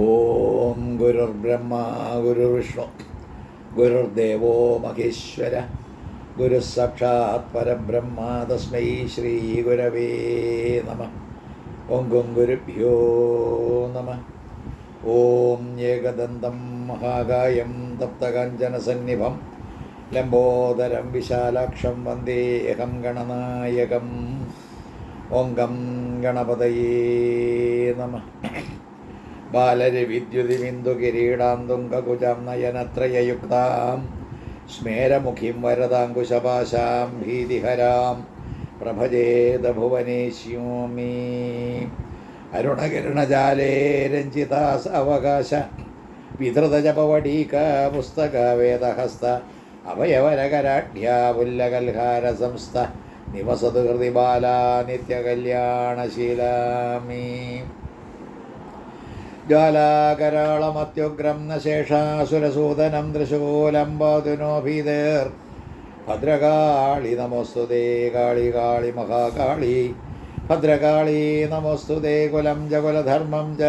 ഓം ഗുരുർബ്രഹ്മ ഗുരുർവിഷ്ണു ഗുരുർദേവോ മഹേശ്വര ഗുരു സാക്ഷാത് പരബ്രഹ്മ തസ്മൈ ശ്രീ ഗുരവേ നമഃ. ഓം ഗുരുഭ്യോ നമഃ. ഓം ഏകദന്തം മഹാകായം തപ്തകാഞ്ചനസന്നിഭം ലംബോദരം വിശാലാക്ഷം വന്ദേഹം ഗണനായകം. ഓം ഗം ഗണപതയേ നമഃ. ബാലരവിദ്യുതിബിന്ദുകിരീടാന്തുംഗകുജാം നയനത്രയയുക്താം സ്മേരമുഖീം വരദാങ്കുശപാശാം ഭീതിഹരാം പ്രഭജേത ഭുവനേശ്യോമീ. അരുണകിരണജാലേ രഞ്ജിതാസ് അവകാശ വിധൃതജപവടീക പുസ്തക വേദഹസ്ത അവയവരകരാഢ്യാ പുല്ലകൽഹാര സംസ്ഥ നിവസതു ഹൃദിബാലാ നിത്യകല്യാണശീലാമീ. ജ്വാലാകരാളമത്യുഗ്രം ന ശേഷാസുരസൂദനം ത്രിശൂലംബോധുനോഭീതേർ ഭദ്രകാളി നമോസ്തുതേ. കാളി കാളി മഹാകാളി ഭദ്രകാളി നമോസ്തുതേ. കുലം ച കുലധർമ്മം ച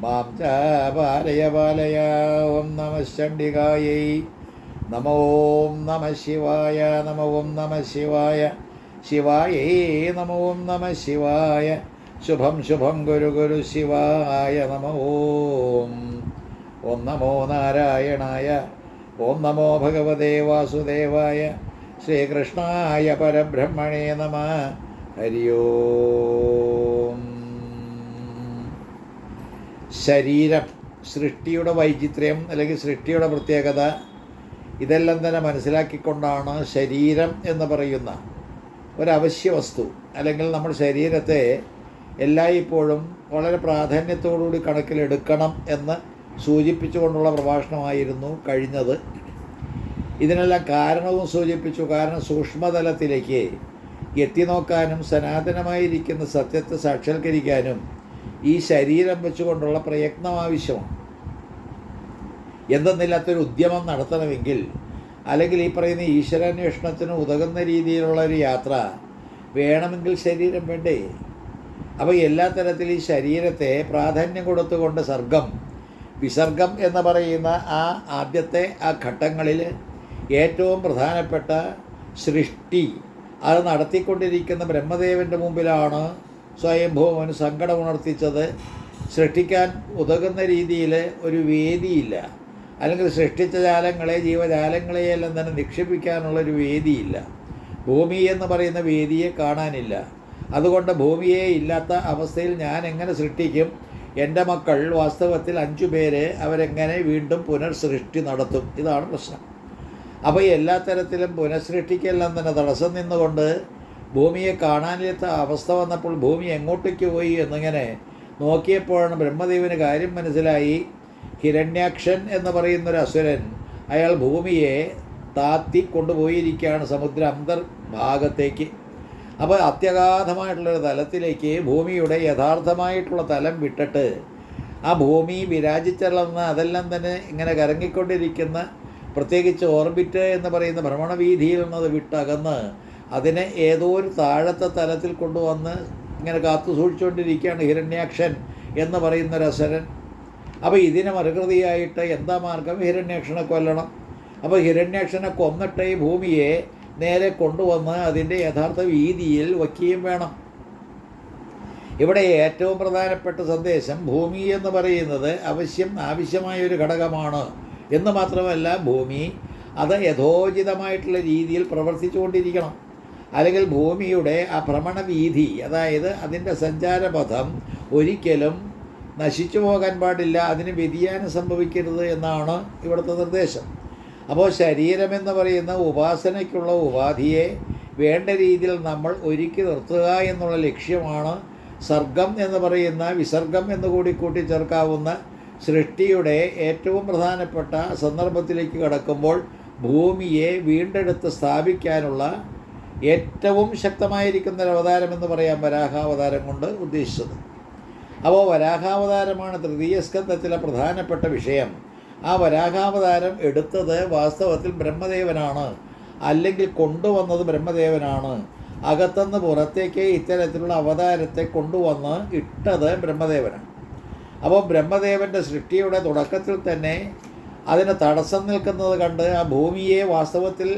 മാം ച പാലയ പാലയ. ഓം നമഃ ചണ്ഡികായൈ നമോ. ഓം നമഃ ശിവായ നമോ. ഓം നമഃ ശിവായ ശിവായൈ നമോ. ഓം നമഃ ശിവായ. ശുഭം ശുഭം ഗുരു ഗുരു ശിവായ നമ. ഓം ഓം നമോ നാരായണായ. ഓം നമോ ഭഗവതേ വാസുദേവായ. ശ്രീകൃഷ്ണായ പരബ്രഹ്മണേ നമ. ഹരി ഓം. ശരീരം, സൃഷ്ടിയുടെ വൈചിത്ര്യം അല്ലെങ്കിൽ സൃഷ്ടിയുടെ പ്രത്യേകത, ഇതെല്ലാം തന്നെ മനസ്സിലാക്കിക്കൊണ്ടാണ് ശരീരം എന്ന് പറയുന്ന ഒരവശ്യ വസ്തു അല്ലെങ്കിൽ നമ്മൾ ശരീരത്തെ എല്ലായ്പ്പോഴും വളരെ പ്രാധാന്യത്തോടുകൂടി കണക്കിലെടുക്കണം എന്ന് സൂചിപ്പിച്ചുകൊണ്ടുള്ള പ്രഭാഷണമായിരുന്നു കഴിഞ്ഞത്. ഇതിനെല്ലാം കാരണവും സൂചിപ്പിച്ചു. കാരണം സൂക്ഷ്മതലത്തിലേക്ക് എത്തിനോക്കാനും സനാതനമായിരിക്കുന്ന സത്യത്തെ സാക്ഷാത്കരിക്കാനും ഈ ശരീരം വെച്ചുകൊണ്ടുള്ള പ്രയത്നം ആവശ്യമാണ്. എന്തെന്നില്ലാത്തൊരു ഉദ്യമം നടത്തണമെങ്കിൽ അല്ലെങ്കിൽ ഈ പറയുന്ന ഈശ്വരാന്വേഷണത്തിന് ഉതകുന്ന രീതിയിലുള്ള ഒരു യാത്ര വേണമെങ്കിൽ ശരീരം വേണ്ടേ? അപ്പോൾ എല്ലാ തരത്തിലും ഈ ശരീരത്തെ പ്രാധാന്യം കൊടുത്തുകൊണ്ട് സർഗം വിസർഗം എന്ന് പറയുന്ന ആ ആദ്യത്തെ ആ ഘട്ടങ്ങളിൽ ഏറ്റവും പ്രധാനപ്പെട്ട സൃഷ്ടി അത് നടത്തിക്കൊണ്ടിരിക്കുന്ന ബ്രഹ്മദേവൻ്റെ മുമ്പിലാണ് സ്വയംഭൂവന് സങ്കടം ഉണർത്തിച്ചത്. സൃഷ്ടിക്കാൻ ഉതകുന്ന രീതിയിൽ ഒരു വേദിയില്ല, അല്ലെങ്കിൽ സൃഷ്ടിച്ച ജാലങ്ങളെ ജീവജാലങ്ങളെയെല്ലാം തന്നെ നിക്ഷേപിക്കാനുള്ളൊരു വേദിയില്ല. ഭൂമി എന്ന് പറയുന്ന വേദിയെ കാണാനില്ല. അതുകൊണ്ട് ഭൂമിയെ ഇല്ലാത്ത അവസ്ഥയിൽ ഞാൻ എങ്ങനെ സൃഷ്ടിക്കും? എൻ്റെ മക്കൾ വാസ്തവത്തിൽ 5 പേര് അവരെങ്ങനെ വീണ്ടും പുനർസൃഷ്ടി നടത്തും? ഇതാണ് പ്രശ്നം. അപ്പോൾ എല്ലാ തരത്തിലും പുനഃസൃഷ്ടിക്കെല്ലാം തന്നെ തടസ്സം നിന്നുകൊണ്ട് ഭൂമിയെ കാണാനില്ലാത്ത അവസ്ഥ വന്നപ്പോൾ ഭൂമി എങ്ങോട്ടേക്ക് പോയി എന്നിങ്ങനെ നോക്കിയപ്പോഴാണ് ബ്രഹ്മദേവന് കാര്യം മനസ്സിലായി. ഹിരണ്യാക്ഷൻ എന്ന് പറയുന്നൊരു അസുരൻ അയാൾ ഭൂമിയെ താത്തി കൊണ്ടുപോയിരിക്കുകയാണ് സമുദ്ര അന്തർഭാഗത്തേക്ക്. അപ്പോൾ അത്യഗാധമായിട്ടുള്ളൊരു തലത്തിലേക്ക് ഭൂമിയുടെ യഥാർത്ഥമായിട്ടുള്ള തലം വിട്ടിട്ട് ആ ഭൂമി വിരാജിച്ചുള്ള അതെല്ലാം തന്നെ ഇങ്ങനെ കറങ്ങിക്കൊണ്ടിരിക്കുന്ന പ്രത്യേകിച്ച് ഓർബിറ്റ് എന്ന് പറയുന്ന ഭ്രമണവീതിയിൽ നിന്നത് വിട്ടകന്ന് അതിനെ ഏതോ ഒരു താഴത്തെ തലത്തിൽ കൊണ്ടുവന്ന് ഇങ്ങനെ കാത്തു സൂക്ഷിച്ചുകൊണ്ടിരിക്കുകയാണ് ഹിരണ്യാക്ഷൻ എന്ന് പറയുന്നൊരു അസുരൻ. അപ്പോൾ ഇതിനെ മറുകൃതിയായിട്ട് എന്താ മാർഗം? ഹിരണ്യാക്ഷനെ കൊല്ലണം. അപ്പോൾ ഹിരണ്യാക്ഷനെ കൊന്നിട്ട് ഈ ഭൂമിയെ നേരെ കൊണ്ടുവന്ന് അതിൻ്റെ യഥാർത്ഥ വീതിയിൽ വയ്ക്കുകയും വേണം. ഇവിടെ ഏറ്റവും പ്രധാനപ്പെട്ട സന്ദേശം ഭൂമി എന്ന് പറയുന്നത് ആവശ്യമായൊരു ഘടകമാണ് എന്ന് മാത്രമല്ല, ഭൂമി അത് യഥോചിതമായിട്ടുള്ള രീതിയിൽ പ്രവർത്തിച്ചുകൊണ്ടിരിക്കണം. അല്ലെങ്കിൽ ഭൂമിയുടെ ആ ഭ്രമണവീതി, അതായത് അതിൻ്റെ സഞ്ചാരപഥം ഒരിക്കലും നശിച്ചു പോകാൻ പാടില്ല, അതിന് വ്യതിയാനം സംഭവിക്കരുത് എന്നാണ് ഇവിടുത്തെ നിർദ്ദേശം. അപ്പോൾ ശരീരമെന്ന് പറയുന്ന ഉപാസനയ്ക്കുള്ള ഉപാധിയെ വേണ്ട രീതിയിൽ നമ്മൾ ഒരുക്കി നിർത്തുക എന്നുള്ള ലക്ഷ്യമാണ് സർഗം എന്ന് പറയുന്ന വിസർഗം എന്ന് കൂടി കൂട്ടിച്ചേർക്കാവുന്ന സൃഷ്ടിയുടെ ഏറ്റവും പ്രധാനപ്പെട്ട സന്ദർഭത്തിലേക്ക് കടക്കുമ്പോൾ ഭൂമിയെ വീണ്ടെടുത്ത് സ്ഥാപിക്കാനുള്ള ഏറ്റവും ശക്തമായിരിക്കുന്ന ഒരു അവതാരമെന്ന് പറയാം വരാഹാവതാരം കൊണ്ട് ഉദ്ദേശിച്ചത്. അപ്പോൾ വരാഹാവതാരമാണ് തൃതീയ സ്കന്ധത്തിലെ പ്രധാനപ്പെട്ട വിഷയം. ആ വരാഹാവതാരം എടുത്തത് വാസ്തവത്തിൽ ബ്രഹ്മദേവനാണ്, അല്ലെങ്കിൽ കൊണ്ടുവന്നത് ബ്രഹ്മദേവനാണ്. അകത്തുനിന്ന് പുറത്തേക്ക് ഇത്തരത്തിലുള്ള അവതാരത്തെ കൊണ്ടുവന്ന് ഇട്ടത് ബ്രഹ്മദേവനാണ്. അപ്പോൾ ബ്രഹ്മദേവൻ്റെ സൃഷ്ടിയുടെ തുടക്കത്തിൽ തന്നെ അതിന് തടസ്സം നിൽക്കുന്നത് കണ്ട് ആ ഭൂമിയെ വാസ്തവത്തിൽ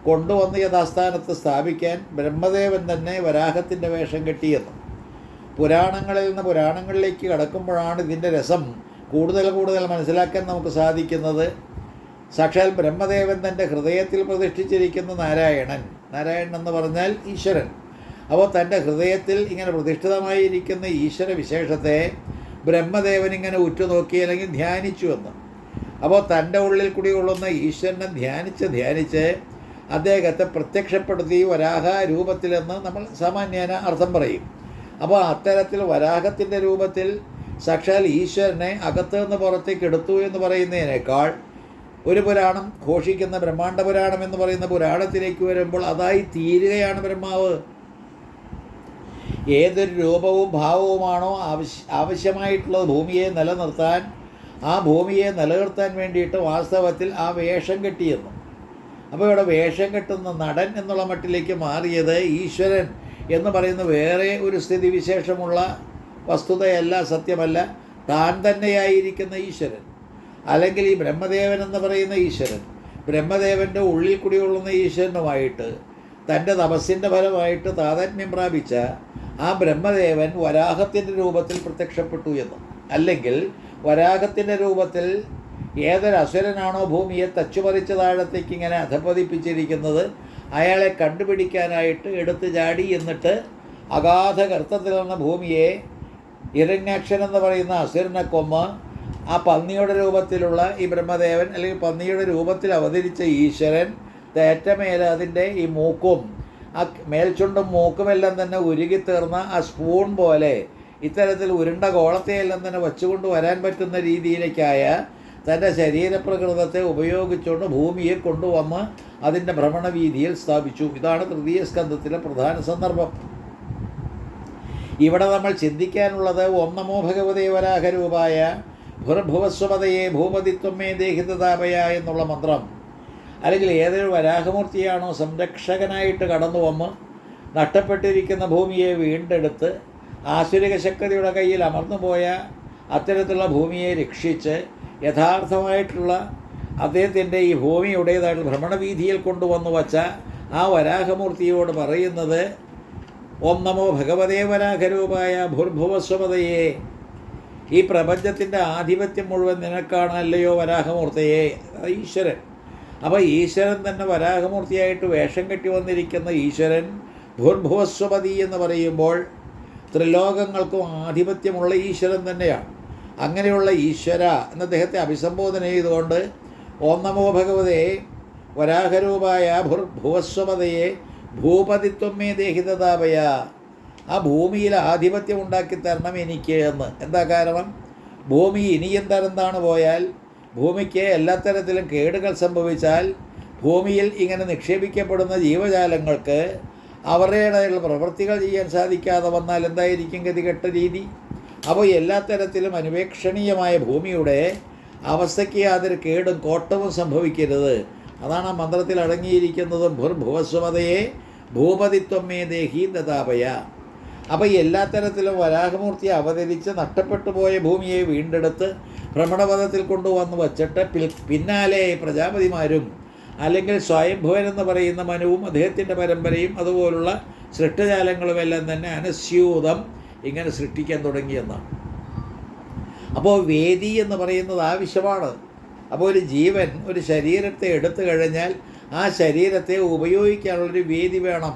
കൊണ്ടുവന്ന് യഥാസ്ഥാനത്ത് സ്ഥാപിക്കാൻ ബ്രഹ്മദേവൻ തന്നെ വരാഹത്തിൻ്റെ വേഷം കെട്ടിയെന്ന് പുരാണങ്ങളിൽ നിന്ന് പുരാണങ്ങളിലേക്ക് കടക്കുമ്പോഴാണ് ഇതിൻ്റെ രസം കൂടുതൽ കൂടുതൽ മനസ്സിലാക്കാൻ നമുക്ക് സാധിക്കുന്നത്. സാക്ഷാൽ ബ്രഹ്മദേവൻ തൻ്റെ ഹൃദയത്തിൽ പ്രതിഷ്ഠിച്ചിരിക്കുന്ന നാരായണൻ എന്ന് പറഞ്ഞാൽ ഈശ്വരൻ. അപ്പോൾ തൻ്റെ ഹൃദയത്തിൽ ഇങ്ങനെ പ്രതിഷ്ഠിതമായിരിക്കുന്ന ഈശ്വര വിശേഷത്തെ ബ്രഹ്മദേവൻ ഇങ്ങനെ ഉറ്റുനോക്കി അല്ലെങ്കിൽ ധ്യാനിച്ചു എന്ന്. അപ്പോൾ തൻ്റെ ഉള്ളിൽ കൂടി കൊള്ളുന്ന ഈശ്വരനെ ധ്യാനിച്ച് അദ്ദേഹത്തെ പ്രത്യക്ഷപ്പെടുത്തി വരാഹ രൂപത്തിലെന്ന് നമ്മൾ സാമാന്യേന അർത്ഥം പറയും. അപ്പോൾ അത്തരത്തിൽ വരാഹത്തിൻ്റെ രൂപത്തിൽ സാക്ഷാൽ ഈശ്വരനെ അകത്ത് നിന്ന് പുറത്തേക്ക് എടുത്തു എന്ന് പറയുന്നതിനേക്കാൾ ഒരു പുരാണം ഘോഷിക്കുന്ന ബ്രഹ്മാണ്ഡ പുരാണം എന്ന് പറയുന്ന പുരാണത്തിലേക്ക് വരുമ്പോൾ അതായി തീരുകയാണ് ബ്രഹ്മാവ്. ഏതൊരു രൂപവും ഭാവവുമാണോ ആവശ്യമായിട്ടുള്ളത് ഭൂമിയെ നിലനിർത്താൻ, ആ ഭൂമിയെ നിലനിർത്താൻ വേണ്ടിയിട്ട് വാസ്തവത്തിൽ ആ വേഷം കെട്ടിയെന്നു. അപ്പോൾ ഇവിടെ വേഷം കെട്ടുന്ന നടൻ എന്നുള്ള മട്ടിലേക്ക് മാറിയത് ഈശ്വരൻ എന്ന് പറയുന്ന വേറെ ഒരു സ്ഥിതിവിശേഷമുള്ള വസ്തുതയല്ല, സത്യമല്ല, താൻ തന്നെയായിരിക്കുന്ന ഈശ്വരൻ. അല്ലെങ്കിൽ ഈ ബ്രഹ്മദേവൻ എന്ന് പറയുന്ന ഈശ്വരൻ ബ്രഹ്മദേവൻ്റെ ഉള്ളിൽ കുടികൊള്ളുന്ന ഈശ്വരനുമായിട്ട് തൻ്റെ തപസ്സിൻ്റെ ഫലമായിട്ട് താതാത്മ്യം പ്രാപിച്ച ആ ബ്രഹ്മദേവൻ വരാഹത്തിൻ്റെ രൂപത്തിൽ പ്രത്യക്ഷപ്പെട്ടു എന്ന്. അല്ലെങ്കിൽ വരാഹത്തിൻ്റെ രൂപത്തിൽ ഏതൊരു അസുരനാണോ ഭൂമിയെ തച്ചുമറിച്ച താഴത്തേക്ക് ഇങ്ങനെ അധപ്പതിപ്പിച്ചിരിക്കുന്നത് അയാളെ കണ്ടുപിടിക്കാനായിട്ട് എടുത്ത് ചാടി, എന്നിട്ട് അഗാധ ഗർത്തത്തിൽ നിന്ന് ഭൂമിയെ ഹിരണ്യാക്ഷൻ എന്ന് പറയുന്ന അസുരനെ കൊന്ന് ആ പന്നിയുടെ രൂപത്തിലുള്ള ഈ ബ്രഹ്മദേവൻ അല്ലെങ്കിൽ പന്നിയുടെ രൂപത്തിൽ അവതരിച്ച ഈശ്വരൻ തേറ്റമേലെ അതിൻ്റെ ഈ മൂക്കും ആ മേൽചുണ്ടും മൂക്കുമെല്ലാം തന്നെ ഉരുകിത്തീർന്ന ആ സ്പൂൺ പോലെ ഇത്തരത്തിൽ ഉരുണ്ട ഗോളത്തെയെല്ലാം തന്നെ വച്ചുകൊണ്ട് വരാൻ പറ്റുന്ന രീതിയിലേക്കായ തൻ്റെ ശരീരപ്രകൃതത്തെ ഉപയോഗിച്ചുകൊണ്ട് ഭൂമിയെ കൊണ്ടുവന്ന് അതിൻ്റെ ഭ്രമണവീതിയിൽ സ്ഥാപിച്ചു. ഇതാണ് തൃതീയ സ്കന്ധത്തിലെ പ്രധാന സന്ദർഭം. ഇവിടെ നമ്മൾ ചിന്തിക്കാനുള്ളത് ഓം നമോ ഭഗവതേ വരാഹരൂപായ ഭുർഭുവസ്വപതയെ ഭൂപതിത്വമേ ദേഹിതതാപയ എന്നുള്ള മന്ത്രം. അല്ലെങ്കിൽ ഏതൊരു വരാഹമൂർത്തിയാണോ സംരക്ഷകനായിട്ട് കടന്നു വന്ന് നഷ്ടപ്പെട്ടിരിക്കുന്ന ഭൂമിയെ വീണ്ടെടുത്ത് ആസുരിക ശക്തിയുടെ കയ്യിൽ അമർന്നുപോയ അത്തരത്തിലുള്ള ഭൂമിയെ രക്ഷിച്ച് യഥാർത്ഥമായിട്ടുള്ള അദ്ദേഹത്തിൻ്റെ ഈ ഭൂമിയുടേതായിട്ടുള്ള ഭ്രമണവീതിയിൽ കൊണ്ടുവന്നു വച്ച ആ വരാഹമൂർത്തിയോട് പറയുന്നത് ഓം നമോ ഭഗവതേ വരാഹരൂപായ ഭുർഭുവസ്വപതയെ, ഈ പ്രപഞ്ചത്തിൻ്റെ ആധിപത്യം മുഴുവൻ നിനക്കാണ് അല്ലയോ വരാഹമൂർത്തിയെ, ഈശ്വരൻ. അപ്പോൾ ഈശ്വരൻ തന്നെ വരാഹമൂർത്തിയായിട്ട് വേഷം കെട്ടി വന്നിരിക്കുന്ന ഈശ്വരൻ ഭുർഭുവസ്വപതി എന്ന് പറയുമ്പോൾ ത്രിലോകങ്ങൾക്കും ആധിപത്യമുള്ള ഈശ്വരൻ തന്നെയാണ്. അങ്ങനെയുള്ള ഈശ്വര എന്ന് അദ്ദേഹത്തെ അഭിസംബോധന ചെയ്തുകൊണ്ട് ഓം നമോ ഭഗവതേ വരാഹരൂപായ ഭുർഭുവസ്വപതയെ ഭൂപതിത്വമേ ദേഹിതതാപയ, ആ ഭൂമിയിൽ ആധിപത്യം ഉണ്ടാക്കി തരണം എനിക്ക് എന്ന്. എന്താ കാരണം? ഭൂമി ഇനിയും തരംതാണ് പോയാൽ, ഭൂമിക്ക് എല്ലാ തരത്തിലും കേടുകൾ സംഭവിച്ചാൽ, ഭൂമിയിൽ ഇങ്ങനെ നിക്ഷേപിക്കപ്പെടുന്ന ജീവജാലങ്ങൾക്ക് അവരുടേതായുള്ള പ്രവൃത്തികൾ ചെയ്യാൻ സാധിക്കാതെ വന്നാൽ എന്തായിരിക്കും ഗതികെട്ട രീതി? അപ്പോൾ എല്ലാ തരത്തിലും അനുപേക്ഷണീയമായ ഭൂമിയുടെ അവസ്ഥയ്ക്ക് യാതൊരു കേടും കോട്ടവും സംഭവിക്കരുത്. അതാണ് ആ മന്ത്രത്തിൽ അടങ്ങിയിരിക്കുന്നത്. ഭുർഭുവസ്വപതയെ ഭൂപതിത്വമേ ദേഹി ദതാപയ. അപ്പോൾ എല്ലാ തരത്തിലും വരാഹമൂർത്തി അവതരിച്ച് നഷ്ടപ്പെട്ടു പോയ ഭൂമിയെ വീണ്ടെടുത്ത് ഭ്രമണപഥത്തിൽ കൊണ്ടുവന്ന് വച്ചിട്ട് പിന്നാലെ പ്രജാപതിമാരും അല്ലെങ്കിൽ സ്വയംഭുവൻ എന്ന് പറയുന്ന മനുവും അദ്ദേഹത്തിൻ്റെ പരമ്പരയും അതുപോലുള്ള സൃഷ്ടജാലങ്ങളുമെല്ലാം തന്നെ അനസ്യൂതം ഇങ്ങനെ സൃഷ്ടിക്കാൻ തുടങ്ങിയെന്നാണ്. അപ്പോൾ വേദി എന്ന് പറയുന്നത് ആവശ്യമാണ്. അപ്പോൾ ഒരു ജീവൻ ഒരു ശരീരത്തെ എടുത്തു കഴിഞ്ഞാൽ ആ ശരീരത്തെ ഉപയോഗിക്കാനുള്ളൊരു വേദി വേണം.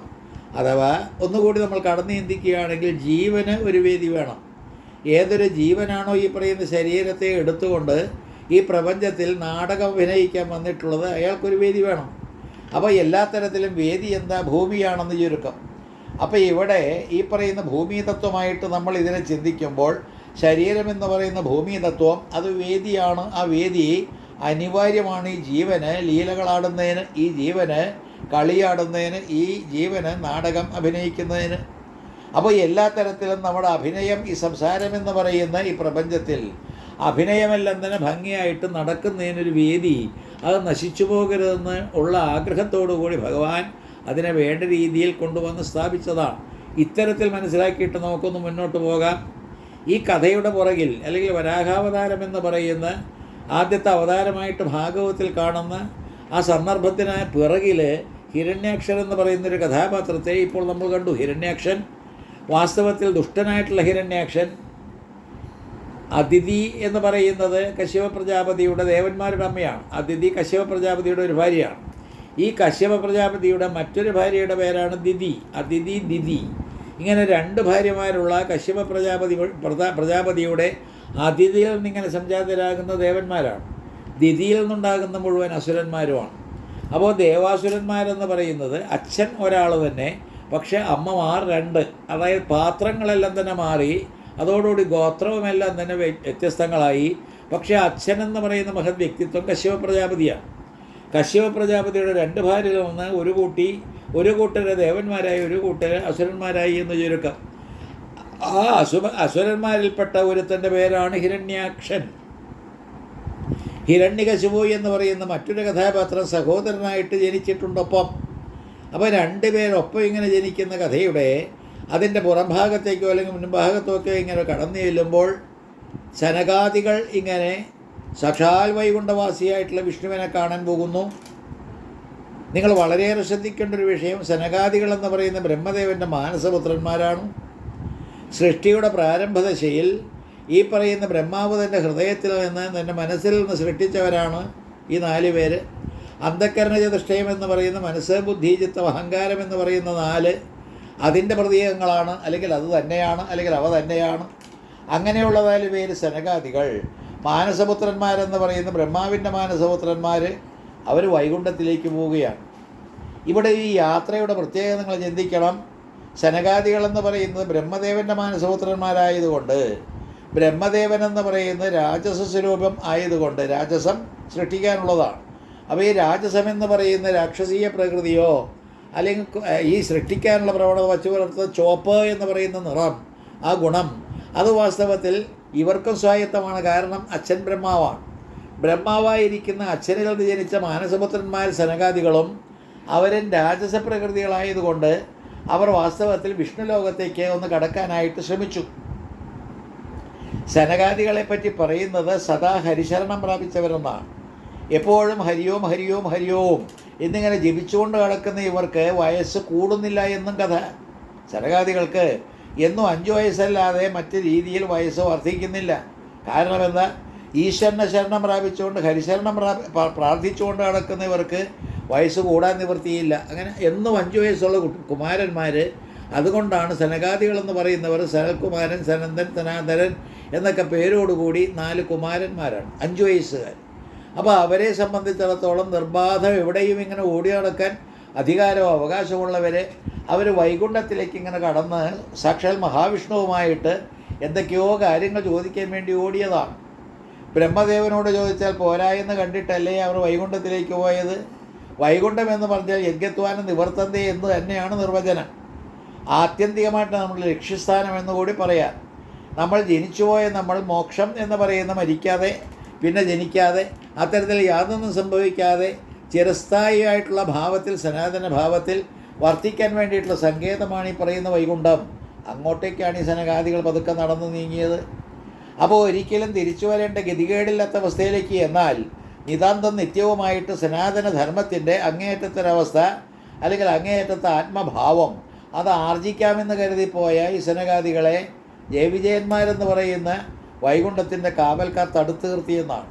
അഥവാ ഒന്നുകൂടി നമ്മൾ കടന്നു ചിന്തിക്കുകയാണെങ്കിൽ ജീവന് ഒരു വേദി വേണം. ഏതൊരു ജീവനാണോ ഈ പറയുന്ന ശരീരത്തെ എടുത്തുകൊണ്ട് ഈ പ്രപഞ്ചത്തിൽ നാടകം അഭിനയിക്കാൻ വന്നിട്ടുള്ളത് അയാൾക്കൊരു വേദി വേണം. അപ്പോൾ എല്ലാ തരത്തിലും വേദി എന്താ? ഭൂമിയാണെന്ന് ചുരുക്കം. അപ്പോൾ ഇവിടെ ഈ പറയുന്ന ഭൂമി തത്വമായിട്ട് നമ്മൾ ഇതിനെ ചിന്തിക്കുമ്പോൾ ശരീരം എന്ന് പറയുന്ന ഭൂമി തത്വം അത് വേദിയാണ്. ആ വേദി അനിവാര്യമാണ് ഈ ജീവന് ലീലകളാടുന്നതിന്, ഈ ജീവന് കളിയാടുന്നതിന്, ഈ ജീവന് നാടകം അഭിനയിക്കുന്നതിന്. അപ്പോൾ എല്ലാ തരത്തിലും നമ്മുടെ അഭിനയം, ഈ സംസാരം എന്ന് പറയുന്ന ഈ പ്രപഞ്ചത്തിൽ അഭിനയമെല്ലാം തന്നെ ഭംഗിയായിട്ട് നടക്കുന്നതിനൊരു വേദി, അത് നശിച്ചു പോകരുതെന്ന് ഉള്ള ആഗ്രഹത്തോടു കൂടി ഭഗവാൻ അതിനെ വേണ്ട രീതിയിൽ കൊണ്ടുവന്ന് സ്ഥാപിച്ചതാണ്. ഇത്തരത്തിൽ മനസ്സിലാക്കിയിട്ട് നമുക്കൊന്ന് മുന്നോട്ട് പോകാം. ഈ കഥയുടെ പുറകിൽ അല്ലെങ്കിൽ വരാഹാവതാരം എന്ന് പറയുന്ന ആദ്യത്തെ അവതാരമായിട്ട് ഭാഗവത്തിൽ കാണുന്ന ആ സന്ദർഭത്തിന് പിറകിൽ ഹിരണ്യാക്ഷൻ എന്ന് പറയുന്നൊരു കഥാപാത്രത്തെ ഇപ്പോൾ നമ്മൾ കണ്ടു. ഹിരണ്യാക്ഷൻ വാസ്തവത്തിൽ ദുഷ്ടനായിട്ടുള്ള ഹിരണ്യാക്ഷൻ അദിതി എന്ന് പറയുന്നത് കശ്യപ പ്രജാപതിയുടെ ദേവന്മാരുടെ അമ്മയാണ്. അദിതി കശ്യപ പ്രജാപതിയുടെ ഒരു ഭാര്യയാണ്. ഈ കശ്യപ പ്രജാപതിയുടെ മറ്റൊരു ഭാര്യയുടെ പേരാണ് ദിതി. അദിതി ദിതി. ഇങ്ങനെ രണ്ട് ഭാര്യമാരുള്ള കശ്യപ പ്രജാപതിയുടെ അതിഥിയിൽ നിന്നിങ്ങനെ സംജാതരാകുന്ന ദേവന്മാരാണ്. ദിതിയിൽ നിന്നുണ്ടാകുന്ന മുഴുവൻ അസുരന്മാരുമാണ്. അപ്പോൾ ദേവാസുരന്മാരെന്ന് പറയുന്നത് അച്ഛൻ ഒരാൾ തന്നെ, പക്ഷേ അമ്മമാർ രണ്ട്. അതായത് പാത്രങ്ങളെല്ലാം തന്നെ മാറി, അതോടുകൂടി ഗോത്രവുമെല്ലാം തന്നെ വ്യത്യസ്തങ്ങളായി. പക്ഷേ അച്ഛൻ എന്ന് പറയുന്ന മഹത് വ്യക്തിത്വം കശ്യപ പ്രജാപതിയാണ്. കശ്യപ പ്രജാപതിയുടെ രണ്ട് ഭാര്യയിൽ നിന്ന് ഒരു കൂട്ടരെ ദേവന്മാരായി, ഒരു കൂട്ടരെ അസുരന്മാരായി എന്ന് ചുരുക്കം. ആ അസുരന്മാരിൽപ്പെട്ട ഒരുത്തൻ്റെ പേരാണ് ഹിരണ്യാക്ഷൻ. ഹിരണ്യകശിപു എന്ന് പറയുന്ന മറ്റൊരു കഥാപാത്രം സഹോദരനായിട്ട് ജനിച്ചിട്ടുണ്ടൊപ്പം. അപ്പോൾ രണ്ടുപേരൊപ്പം ഇങ്ങനെ ജനിക്കുന്ന കഥയുടെ അതിൻ്റെ പുറംഭാഗത്തേക്കോ അല്ലെങ്കിൽ മുൻഭാഗത്തോക്കോ ഇങ്ങനെ കടന്നു ചെല്ലുമ്പോൾ ശനകാദികൾ ഇങ്ങനെ സാക്ഷാൽ വൈകുണ്ഠവാസിയായിട്ടുള്ള വിഷ്ണുവിനെ കാണാൻ പോകുന്നു. നിങ്ങൾ വളരെയേറെ ശ്രദ്ധിക്കേണ്ട ഒരു വിഷയം, ശനകാദികൾ എന്ന് പറയുന്ന ബ്രഹ്മദേവൻ്റെ മാനസപുത്രന്മാരാണ്. സൃഷ്ടിയുടെ പ്രാരംഭദശയിൽ ഈ പറയുന്ന ബ്രഹ്മാവ് തൻ്റെ ഹൃദയത്തിൽ നിന്ന് തൻ്റെ മനസ്സിൽ നിന്ന് സൃഷ്ടിച്ചവരാണ് ഈ 4 പേര്. അന്ധക്കരണചതുഷ്ടയം എന്ന് പറയുന്ന മനസ്സ്, ബുദ്ധി, ചിത്തം, അഹങ്കാരം എന്ന് പറയുന്ന 4 അതിൻ്റെ പ്രതീകങ്ങളാണ്, അല്ലെങ്കിൽ അത് തന്നെയാണ്, അല്ലെങ്കിൽ അവ തന്നെയാണ്. അങ്ങനെയുള്ള 4 പേര് ശനകാദികൾ. മാനസപുത്രന്മാരെന്ന് പറയുന്ന ബ്രഹ്മാവിൻ്റെ മാനസപുത്രന്മാർ അവർ വൈകുണ്ഠത്തിലേക്ക് പോവുകയാണ്. ഇവിടെ ഈ യാത്രയുടെ പ്രത്യേകത നിങ്ങൾ ചിന്തിക്കണം. ശനകാദികളെന്ന് പറയുന്നത് ബ്രഹ്മദേവൻ്റെ മാനസപുത്രന്മാരായതുകൊണ്ട്, ബ്രഹ്മദേവൻ എന്ന് പറയുന്നത് രാജസ സ്വരൂപം ആയതുകൊണ്ട് രാജസം സൃഷ്ടിക്കാനുള്ളതാണ്. അപ്പോൾ ഈ രാജസം എന്ന് പറയുന്ന രാക്ഷസീയ പ്രകൃതിയോ അല്ലെങ്കിൽ ഈ സൃഷ്ടിക്കാനുള്ള പ്രവണത വച്ചു പുലർത്തുന്ന ചുവപ്പ് എന്ന് പറയുന്ന നിറം, ആ ഗുണം, അത് വാസ്തവത്തിൽ ഇവർക്കും സ്വായത്തമാണ്. കാരണം അച്ഛൻ ബ്രഹ്മാവാണ്. ബ്രഹ്മാവായിരിക്കുന്ന അച്ഛനിൽ നിന്ന് ജനിച്ച മാനസപുത്രന്മാർ ശനകാദികളും അവരും രാജസ പ്രകൃതികളായതുകൊണ്ട് അവർ വാസ്തവത്തിൽ വിഷ്ണു ലോകത്തേക്ക് ഒന്ന് കടക്കാനായിട്ട് ശ്രമിച്ചു. ശനകാദികളെപ്പറ്റി പറയുന്നത് സദാ ഹരിശരണം പ്രാപിച്ചവരെന്നാണ്. എപ്പോഴും ഹരിയോം ഹരിയോം ഹരിയോം എന്നിങ്ങനെ ജപിച്ചുകൊണ്ട് കിടക്കുന്ന ഇവർക്ക് വയസ്സ് കൂടുന്നില്ല എന്നും കഥ. ശനകാദികൾക്ക് എന്നും 5 വയസ്സല്ലാതെ മറ്റ് രീതിയിൽ വയസ്സ് വർദ്ധിക്കുന്നില്ല. കാരണം എന്താ? ഈശ്വരനെ ശരണം പ്രാപിച്ചുകൊണ്ട് ഹരിശരണം പ്രാർത്ഥിച്ചുകൊണ്ട് കിടക്കുന്ന ഇവർക്ക് വയസ്സ് കൂടാൻ നിവൃത്തിയില്ല. അങ്ങനെ എന്നും 5 വയസ്സുള്ള കുമാരന്മാർ. അതുകൊണ്ടാണ് ശനകാദികളെന്ന് പറയുന്നവർ സനൽകുമാരൻ, സനന്ദൻ, സനാതനൻ എന്നൊക്കെ പേരോടുകൂടി 4 കുമാരന്മാരാണ്, 5 വയസ്സുകാർ. അപ്പോൾ അവരെ സംബന്ധിച്ചിടത്തോളം നിർബാധം എവിടെയും ഇങ്ങനെ ഓടി നടക്കാൻ അധികാരവും അവകാശമുള്ളവർ അവർ വൈകുണ്ഠത്തിലേക്ക് ഇങ്ങനെ കടന്ന് സാക്ഷാൽ മഹാവിഷ്ണുവുമായിട്ട് എന്തൊക്കെയോ കാര്യങ്ങൾ ചോദിക്കാൻ വേണ്ടി ഓടിയതാണ്. ബ്രഹ്മദേവനോട് ചോദിച്ചാൽ പോരായെന്ന് കണ്ടിട്ടല്ലേ അവർ വൈകുണ്ഠത്തിലേക്ക് പോയത്. വൈകുണ്ഠം എന്ന് പറഞ്ഞാൽ യജ്ഞത്വാനം നിവർത്തന്തേ എന്ന് തന്നെയാണ് നിർവചനം. ആത്യന്തികമായിട്ട് നമ്മുടെ ലക്ഷ്യസ്ഥാനം എന്നുകൂടി പറയാം. നമ്മൾ ജനിച്ചുപോയ നമ്മൾ മോക്ഷം എന്ന് പറയുന്ന മരിക്കാതെ പിന്നെ ജനിക്കാതെ അത്തരത്തിൽ യാതൊന്നും സംഭവിക്കാതെ ചിരസ്ഥായിയായിട്ടുള്ള ഭാവത്തിൽ, സനാതന ഭാവത്തിൽ വർത്തിക്കാൻ വേണ്ടിയിട്ടുള്ള സങ്കേതമാണ് ഈ പറയുന്ന വൈകുണ്ഠം. അങ്ങോട്ടേക്കാണ് ഈ ശനകാദികൾ പതുക്കെ നടന്നു നീങ്ങിയത്. അപ്പോൾ ഒരിക്കലും തിരിച്ചു വരേണ്ട ഗതികേടില്ലാത്ത അവസ്ഥയിലേക്ക്, എന്നാൽ നിതാന്തം നിത്യവുമായിട്ട് സനാതന ധർമ്മത്തിൻ്റെ അങ്ങേയറ്റത്തൊരവസ്ഥ അല്ലെങ്കിൽ അങ്ങേയറ്റത്തെ ആത്മഭാവം അത് ആർജിക്കാമെന്ന് കരുതിപ്പോയ ഈ ശനകാദികളെ ജയവിജയന്മാരെന്ന് പറയുന്ന വൈകുണ്ഠത്തിൻ്റെ കാവൽക്കാർ തടുത്തു നിർത്തിയെന്നാണ്.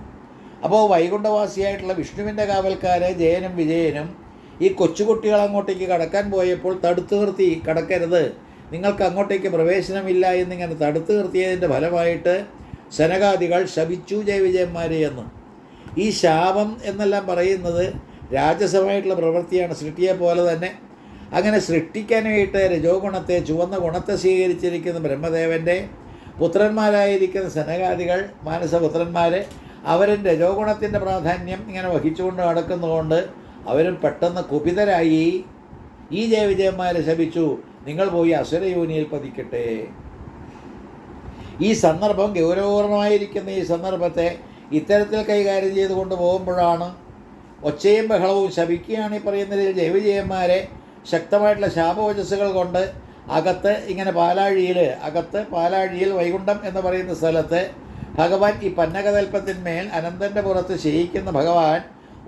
അപ്പോൾ വൈകുണ്ഠവാസിയായിട്ടുള്ള വിഷ്ണുവിൻ്റെ കാവൽക്കാരെ ജയനും വിജയനും ഈ കൊച്ചുകുട്ടികൾ അങ്ങോട്ടേക്ക് കടക്കാൻ പോയപ്പോൾ തടുത്തു നിർത്തി. കടക്കരുത്, നിങ്ങൾക്ക് അങ്ങോട്ടേക്ക് പ്രവേശനമില്ല എന്നിങ്ങനെ തടുത്തു നിർത്തിയതിൻ്റെ ഫലമായിട്ട് ശനകാദികൾ ശപിച്ചു ജയവിജയന്മാരെ എന്ന്. ഈ ശാപം എന്നെല്ലാം പറയുന്നത് രാജസമായിട്ടുള്ള പ്രവൃത്തിയാണ്. സൃഷ്ടിയെ പോലെ തന്നെ അങ്ങനെ സൃഷ്ടിക്കാനായിട്ട് രജോ ഗുണത്തെ, ചുവന്ന ഗുണത്തെ സ്വീകരിച്ചിരിക്കുന്ന ബ്രഹ്മദേവൻ്റെ പുത്രന്മാരായിരിക്കുന്ന ശനകാദികൾ, മാനസപുത്രന്മാർ, അവരും രജോ ഗുണത്തിൻ്റെ പ്രാധാന്യം ഇങ്ങനെ വഹിച്ചുകൊണ്ട് നടക്കുന്നതുകൊണ്ട് അവരും പെട്ടെന്ന് കുപിതരായി ഈ ജയവിജയന്മാരെ ശപിച്ചു, നിങ്ങൾ പോയി അസുരയോനിയിൽ പതിക്കട്ടെ. ഈ സന്ദർഭം ഗൗരവപൂർണമായിരിക്കുന്ന ഈ സന്ദർഭത്തെ ഇത്തരത്തിൽ കൈകാര്യം ചെയ്തുകൊണ്ട് പോകുമ്പോഴാണ് ഒച്ചയും ബഹളവും ശപിക്കുകയാണ് ഈ പറയുന്നതിൽ ജയവിജയന്മാരെ ശക്തമായിട്ടുള്ള ശാപവചസ്സുകൾ കൊണ്ട് അകത്ത് ഇങ്ങനെ പാലാഴിയിൽ വൈകുണ്ഠം എന്ന് പറയുന്ന സ്ഥലത്ത് ഭഗവാൻ ഈ പന്നകതൽപ്പത്തിന്മേൽ അനന്തൻ്റെ പുറത്ത് ശയിക്കുന്ന ഭഗവാൻ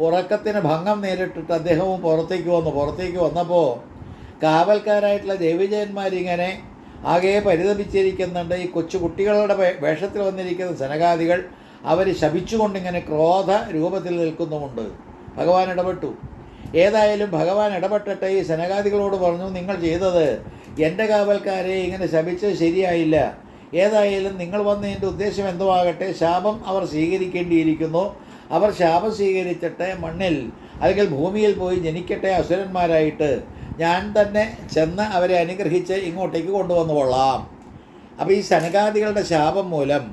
ഉറക്കത്തിന് ഭംഗം നേരിട്ടിട്ട് അദ്ദേഹവും പുറത്തേക്ക് വന്നപ്പോൾ കാവൽക്കാരായിട്ടുള്ള ദേവിജയന്മാരിങ്ങനെ ആകെ പരിതപിച്ചിരിക്കുന്നുണ്ട്. ഈ കൊച്ചു കുട്ടികളുടെ വേഷത്തിൽ വന്നിരിക്കുന്ന സനകാദികൾ അവർ ശപിച്ചുകൊണ്ടിങ്ങനെ ക്രോധ രൂപത്തിൽ നിൽക്കുന്നുമുണ്ട്. ഭഗവാൻ ഇടപെട്ടു. ഏതായാലും ഭഗവാൻ ഇടപെട്ടിട്ട് ഈ സനകാദികളോട് പറഞ്ഞു, നിങ്ങൾ ചെയ്തത് എൻ്റെ കാവൽക്കാരെ ഇങ്ങനെ ശപിച്ചത് ശരിയായില്ല. ഏതായാലും നിങ്ങൾ വന്നതിൻ്റെ ഉദ്ദേശം എന്തുവാകട്ടെ, ശാപം അവർ സ്വീകരിക്കേണ്ടിയിരിക്കുന്നു. അവർ ശാപം സ്വീകരിച്ചിട്ട് മണ്ണിൽ അല്ലെങ്കിൽ ഭൂമിയിൽ പോയി ജനിക്കട്ടെ അസുരന്മാരായിട്ട്. ഞാൻ തന്നെ ചെന്ന് അവരെ അനുഗ്രഹിച്ച് ഇങ്ങോട്ടേക്ക് കൊണ്ടുവന്നു കൊള്ളാം. അപ്പോൾ ഈ സനകാദികളുടെ ശാപം മൂലം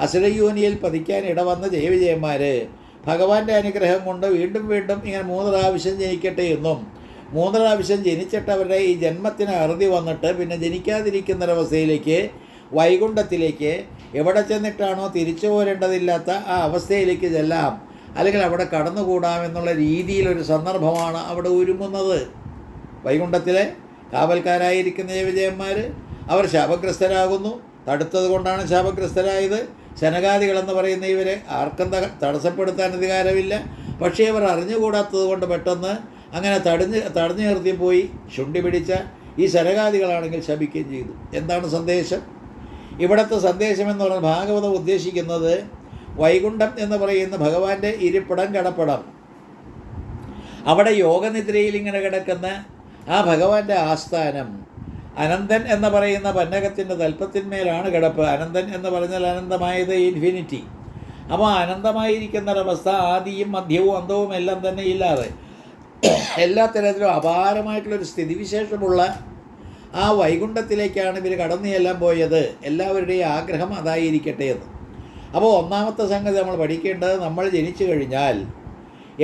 അസുരയോനിയിൽ പതിക്കാൻ ഇടവന്ന ജയവിജയന്മാർ ഭഗവാന്റെ അനുഗ്രഹം കൊണ്ട് വീണ്ടും ഇങ്ങനെ 3 പ്രാവശ്യം ജനിക്കട്ടെ എന്നും 3 പ്രാവശ്യം ജനിച്ചിട്ട് അവരുടെ ഈ ജന്മത്തിന് അറുതി വന്നിട്ട് പിന്നെ ജനിക്കാതിരിക്കുന്നൊരവസ്ഥയിലേക്ക് വൈകുണ്ഠത്തിലേക്ക് എവിടെ ചെന്നിട്ടാണോ തിരിച്ചു പോരേണ്ടതില്ലാത്ത ആ അവസ്ഥയിലേക്ക് ചെല്ലാം, അല്ലെങ്കിൽ അവിടെ കടന്നുകൂടാമെന്നുള്ള രീതിയിലൊരു സന്ദർഭമാണ് അവിടെ ഒരുങ്ങുന്നത്. വൈകുണ്ഠത്തിലെ കാവൽക്കാരായിരിക്കുന്ന വിജയന്മാർ അവർ ശാപഗ്രസ്തരാകുന്നു. തടുത്തത് കൊണ്ടാണ് ശാപഗ്രസ്തരായത്. ശനകാദികളെന്ന് പറയുന്ന ഇവരെ ആർക്കും തടസ്സപ്പെടുത്താൻ അധികാരമില്ല. പക്ഷേ ഇവർ അറിഞ്ഞുകൂടാത്തത് കൊണ്ട് പെട്ടെന്ന് അങ്ങനെ തടഞ്ഞു നിർത്തി പോയി ശുണ്ഠി പിടിച്ച ഈ ശനകാദികളാണെങ്കിൽ ശപിക്കുകയും ചെയ്തു. എന്താണ് സന്ദേശം? ഇവിടുത്തെ സന്ദേശം എന്ന് പറഞ്ഞാൽ ഭാഗവതം ഉദ്ദേശിക്കുന്നത് വൈകുണ്ഠം എന്ന് പറയുന്ന ഭഗവാന്റെ ഇരിപ്പിടം കിടപ്പിടം, അവിടെ യോഗനിദ്രയിൽ ഇങ്ങനെ കിടക്കുന്ന ആ ഭഗവാന്റെ ആസ്ഥാനം അനന്തൻ എന്ന് പറയുന്ന പന്നകത്തിൻ്റെ തൽപ്പത്തിന്മേലാണ് കിടപ്പ്. അനന്തൻ എന്ന് പറഞ്ഞാൽ അനന്തമായത് ഇൻഫിനിറ്റി. അപ്പോൾ അനന്തമായിരിക്കുന്നൊരവസ്ഥ ആദിയും മധ്യവും അന്തവും എല്ലാം തന്നെ ഇല്ലാതെ എല്ലാ തരത്തിലും അപാരമായിട്ടുള്ളൊരു സ്ഥിതിവിശേഷമുള്ള ആ വൈകുണ്ഠത്തിലേക്കാണ് ഇവർ കടന്നു ചെല്ലാൻ പോയത്. എല്ലാവരുടെയും ആഗ്രഹം അതായിരിക്കട്ടെ എന്ന്. അപ്പോൾ ഒന്നാമത്തെ സംഗതി നമ്മൾ പഠിക്കേണ്ടത്, നമ്മൾ ജനിച്ചു കഴിഞ്ഞാൽ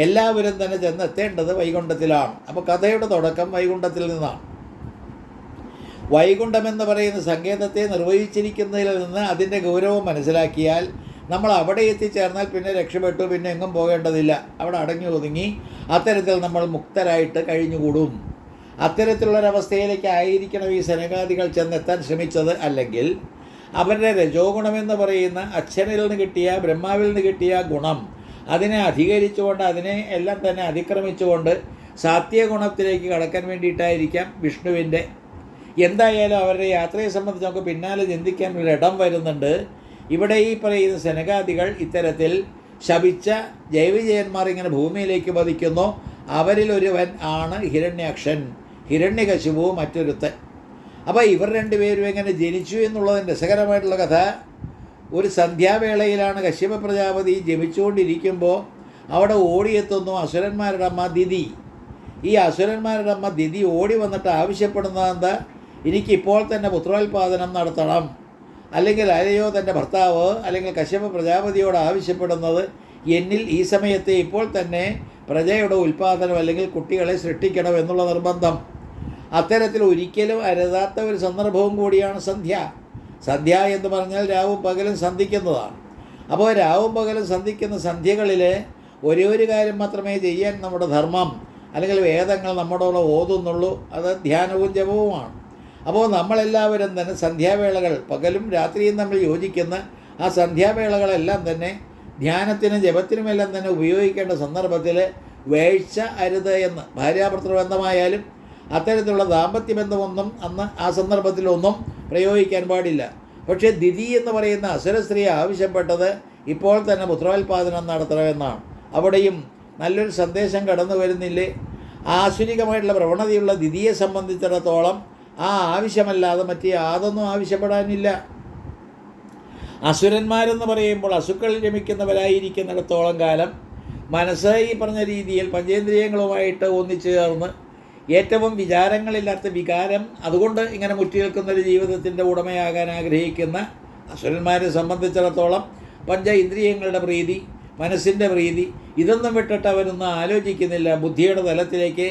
എല്ലാവരും തന്നെ ചെന്നെത്തേണ്ടത് വൈകുണ്ഠത്തിലാണ്. അപ്പോൾ കഥയുടെ തുടക്കം വൈകുണ്ഠത്തിൽ നിന്നാണ്. വൈകുണ്ഠം എന്ന് പറയുന്ന സങ്കേതത്തെ നിർവഹിച്ചിരിക്കുന്നതിൽ നിന്ന് അതിൻ്റെ ഗൗരവം മനസ്സിലാക്കിയാൽ നമ്മൾ അവിടെ എത്തിച്ചേർന്നാൽ പിന്നെ രക്ഷപ്പെട്ടു, പിന്നെ എങ്ങും പോകേണ്ടതില്ല. അവിടെ അടങ്ങി ഒതുങ്ങി അത്തരത്തിൽ നമ്മൾ മുക്തരായിട്ട് കഴിഞ്ഞുകൂടും. അത്തരത്തിലുള്ളൊരവസ്ഥയിലേക്ക് ആയിരിക്കണം ഈ സനകാദികൾ ചെന്നെത്താൻ ശ്രമിച്ചത്. അല്ലെങ്കിൽ അവരുടെ രജോ ഗുണമെന്ന് പറയുന്ന അച്ഛനിൽ നിന്ന് കിട്ടിയ ബ്രഹ്മാവിൽ നിന്ന് കിട്ടിയ ഗുണം അതിനെ അധികരിച്ചുകൊണ്ട് അതിനെ എല്ലാം തന്നെ അതിക്രമിച്ചുകൊണ്ട് സാത്യഗുണത്തിലേക്ക് കടക്കാൻ വേണ്ടിയിട്ടായിരിക്കാം വിഷ്ണുവിൻ്റെ. എന്തായാലും അവരുടെ യാത്രയെ സംബന്ധിച്ച് നമുക്ക് പിന്നാലെ ചിന്തിക്കാൻ ഒരു ഇടം വരുന്നുണ്ട്. ഇവിടെ ഈ പറയുന്ന സനകാദികൾ ഇത്തരത്തിൽ ശപിച്ച ജയവിജയന്മാർ ഇങ്ങനെ ഭൂമിയിലേക്ക് പതിക്കുന്നു. അവരിലൊരുവൻ ആണ് ഹിരണ്യാക്ഷൻ, ഹിരണ്യകശിപു മറ്റൊരുത്തൻ. അപ്പോൾ ഇവർ രണ്ടുപേരും എങ്ങനെ ജനിച്ചു എന്നുള്ളതിൻ്റെ രസകരമായിട്ടുള്ള കഥ. ഒരു സന്ധ്യാവേളയിലാണ് കശ്യപ പ്രജാപതി ജപിച്ചുകൊണ്ടിരിക്കുമ്പോൾ അവിടെ ഓടിയെത്തുന്നു അസുരന്മാരുടെ അമ്മ ദിതി. ഈ അസുരന്മാരുടെ അമ്മ ദിതി ഓടി വന്നിട്ട് ആവശ്യപ്പെടുന്നത് എന്താ, എനിക്കിപ്പോൾ തന്നെ പുത്രോത്പാദനം നടത്തണം. അല്ലെങ്കിൽ അല്ലയോ തൻ്റെ ഭർത്താവ് അല്ലെങ്കിൽ കശ്യപ പ്രജാപതിയോട് ആവശ്യപ്പെടുന്നത് എന്നിൽ ഈ സമയത്ത് ഇപ്പോൾ തന്നെ പ്രജയുടെ ഉൽപ്പാദനം അല്ലെങ്കിൽ കുട്ടികളെ സൃഷ്ടിക്കണം എന്നുള്ള നിർബന്ധം. അത്തരത്തിൽ ഒരിക്കലും അരുതാത്ത ഒരു സന്ദർഭവും കൂടിയാണ് സന്ധ്യ. സന്ധ്യ എന്ന് പറഞ്ഞാൽ രാവും പകലും സന്ധിക്കുന്നതാണ്. അപ്പോൾ രാവും പകലും സന്ധിക്കുന്ന സന്ധ്യകളിൽ ഒരേ ഒരു കാര്യം മാത്രമേ ചെയ്യാൻ നമ്മുടെ ധർമ്മം അല്ലെങ്കിൽ വേദങ്ങൾ നമ്മോടോളം ഓതുന്നുള്ളൂ, അത് ധ്യാനവും ജപവുമാണ്. അപ്പോൾ നമ്മളെല്ലാവരും തന്നെ സന്ധ്യാവേളകൾ പകലും രാത്രിയും നമ്മൾ യോജിക്കുന്ന ആ സന്ധ്യാവേളകളെല്ലാം തന്നെ ധ്യാനത്തിനും ജപത്തിനുമെല്ലാം തന്നെ ഉപയോഗിക്കേണ്ട സന്ദർഭത്തിൽ വേഴ്ച അരുത് എന്ന്, ഭാര്യാഭർത്തൃബന്ധമായാലും അത്തരത്തിലുള്ള ദാമ്പത്യബന്ധമൊന്നും അന്ന് ആ സന്ദർഭത്തിലൊന്നും പ്രയോഗിക്കാൻ പാടില്ല. പക്ഷേ ദിതി എന്ന് പറയുന്ന അസുര സ്ത്രീ ആവശ്യപ്പെട്ടത് ഇപ്പോൾ തന്നെ പുത്രോത്പാദനം നടത്തണമെന്നാണ്. അവിടെയും നല്ലൊരു സന്ദേശം കടന്നു വരുന്നില്ലേ? ആസുരികമായിട്ടുള്ള പ്രവണതയുള്ള ദിതിയെ സംബന്ധിച്ചിടത്തോളം ആ ആവശ്യമല്ലാതെ മറ്റേ യാതൊന്നും ആവശ്യപ്പെടാനില്ല. അസുരന്മാരെന്ന് പറയുമ്പോൾ അസുക്കളിൽ രമിക്കുന്നവരായിരിക്കുന്നിടത്തോളം കാലം മനസ്സ് ഈ പറഞ്ഞ രീതിയിൽ പഞ്ചേന്ദ്രിയങ്ങളുമായിട്ട് ഒന്നിച്ചു ചേർന്ന് ഏറ്റവും വിചാരങ്ങളില്ലാത്ത വികാരം അതുകൊണ്ട് ഇങ്ങനെ മുറ്റി നിൽക്കുന്നൊരു ജീവിതത്തിൻ്റെ ഉടമയാകാൻ ആഗ്രഹിക്കുന്ന അസുരന്മാരെ സംബന്ധിച്ചിടത്തോളം പഞ്ച ഇന്ദ്രിയങ്ങളുടെ പ്രീതി, മനസ്സിൻ്റെ പ്രീതി ഇതൊന്നും വിട്ടിട്ട് അവരൊന്നും ആലോചിക്കുന്നില്ല. ബുദ്ധിയുടെ തലത്തിലേക്ക്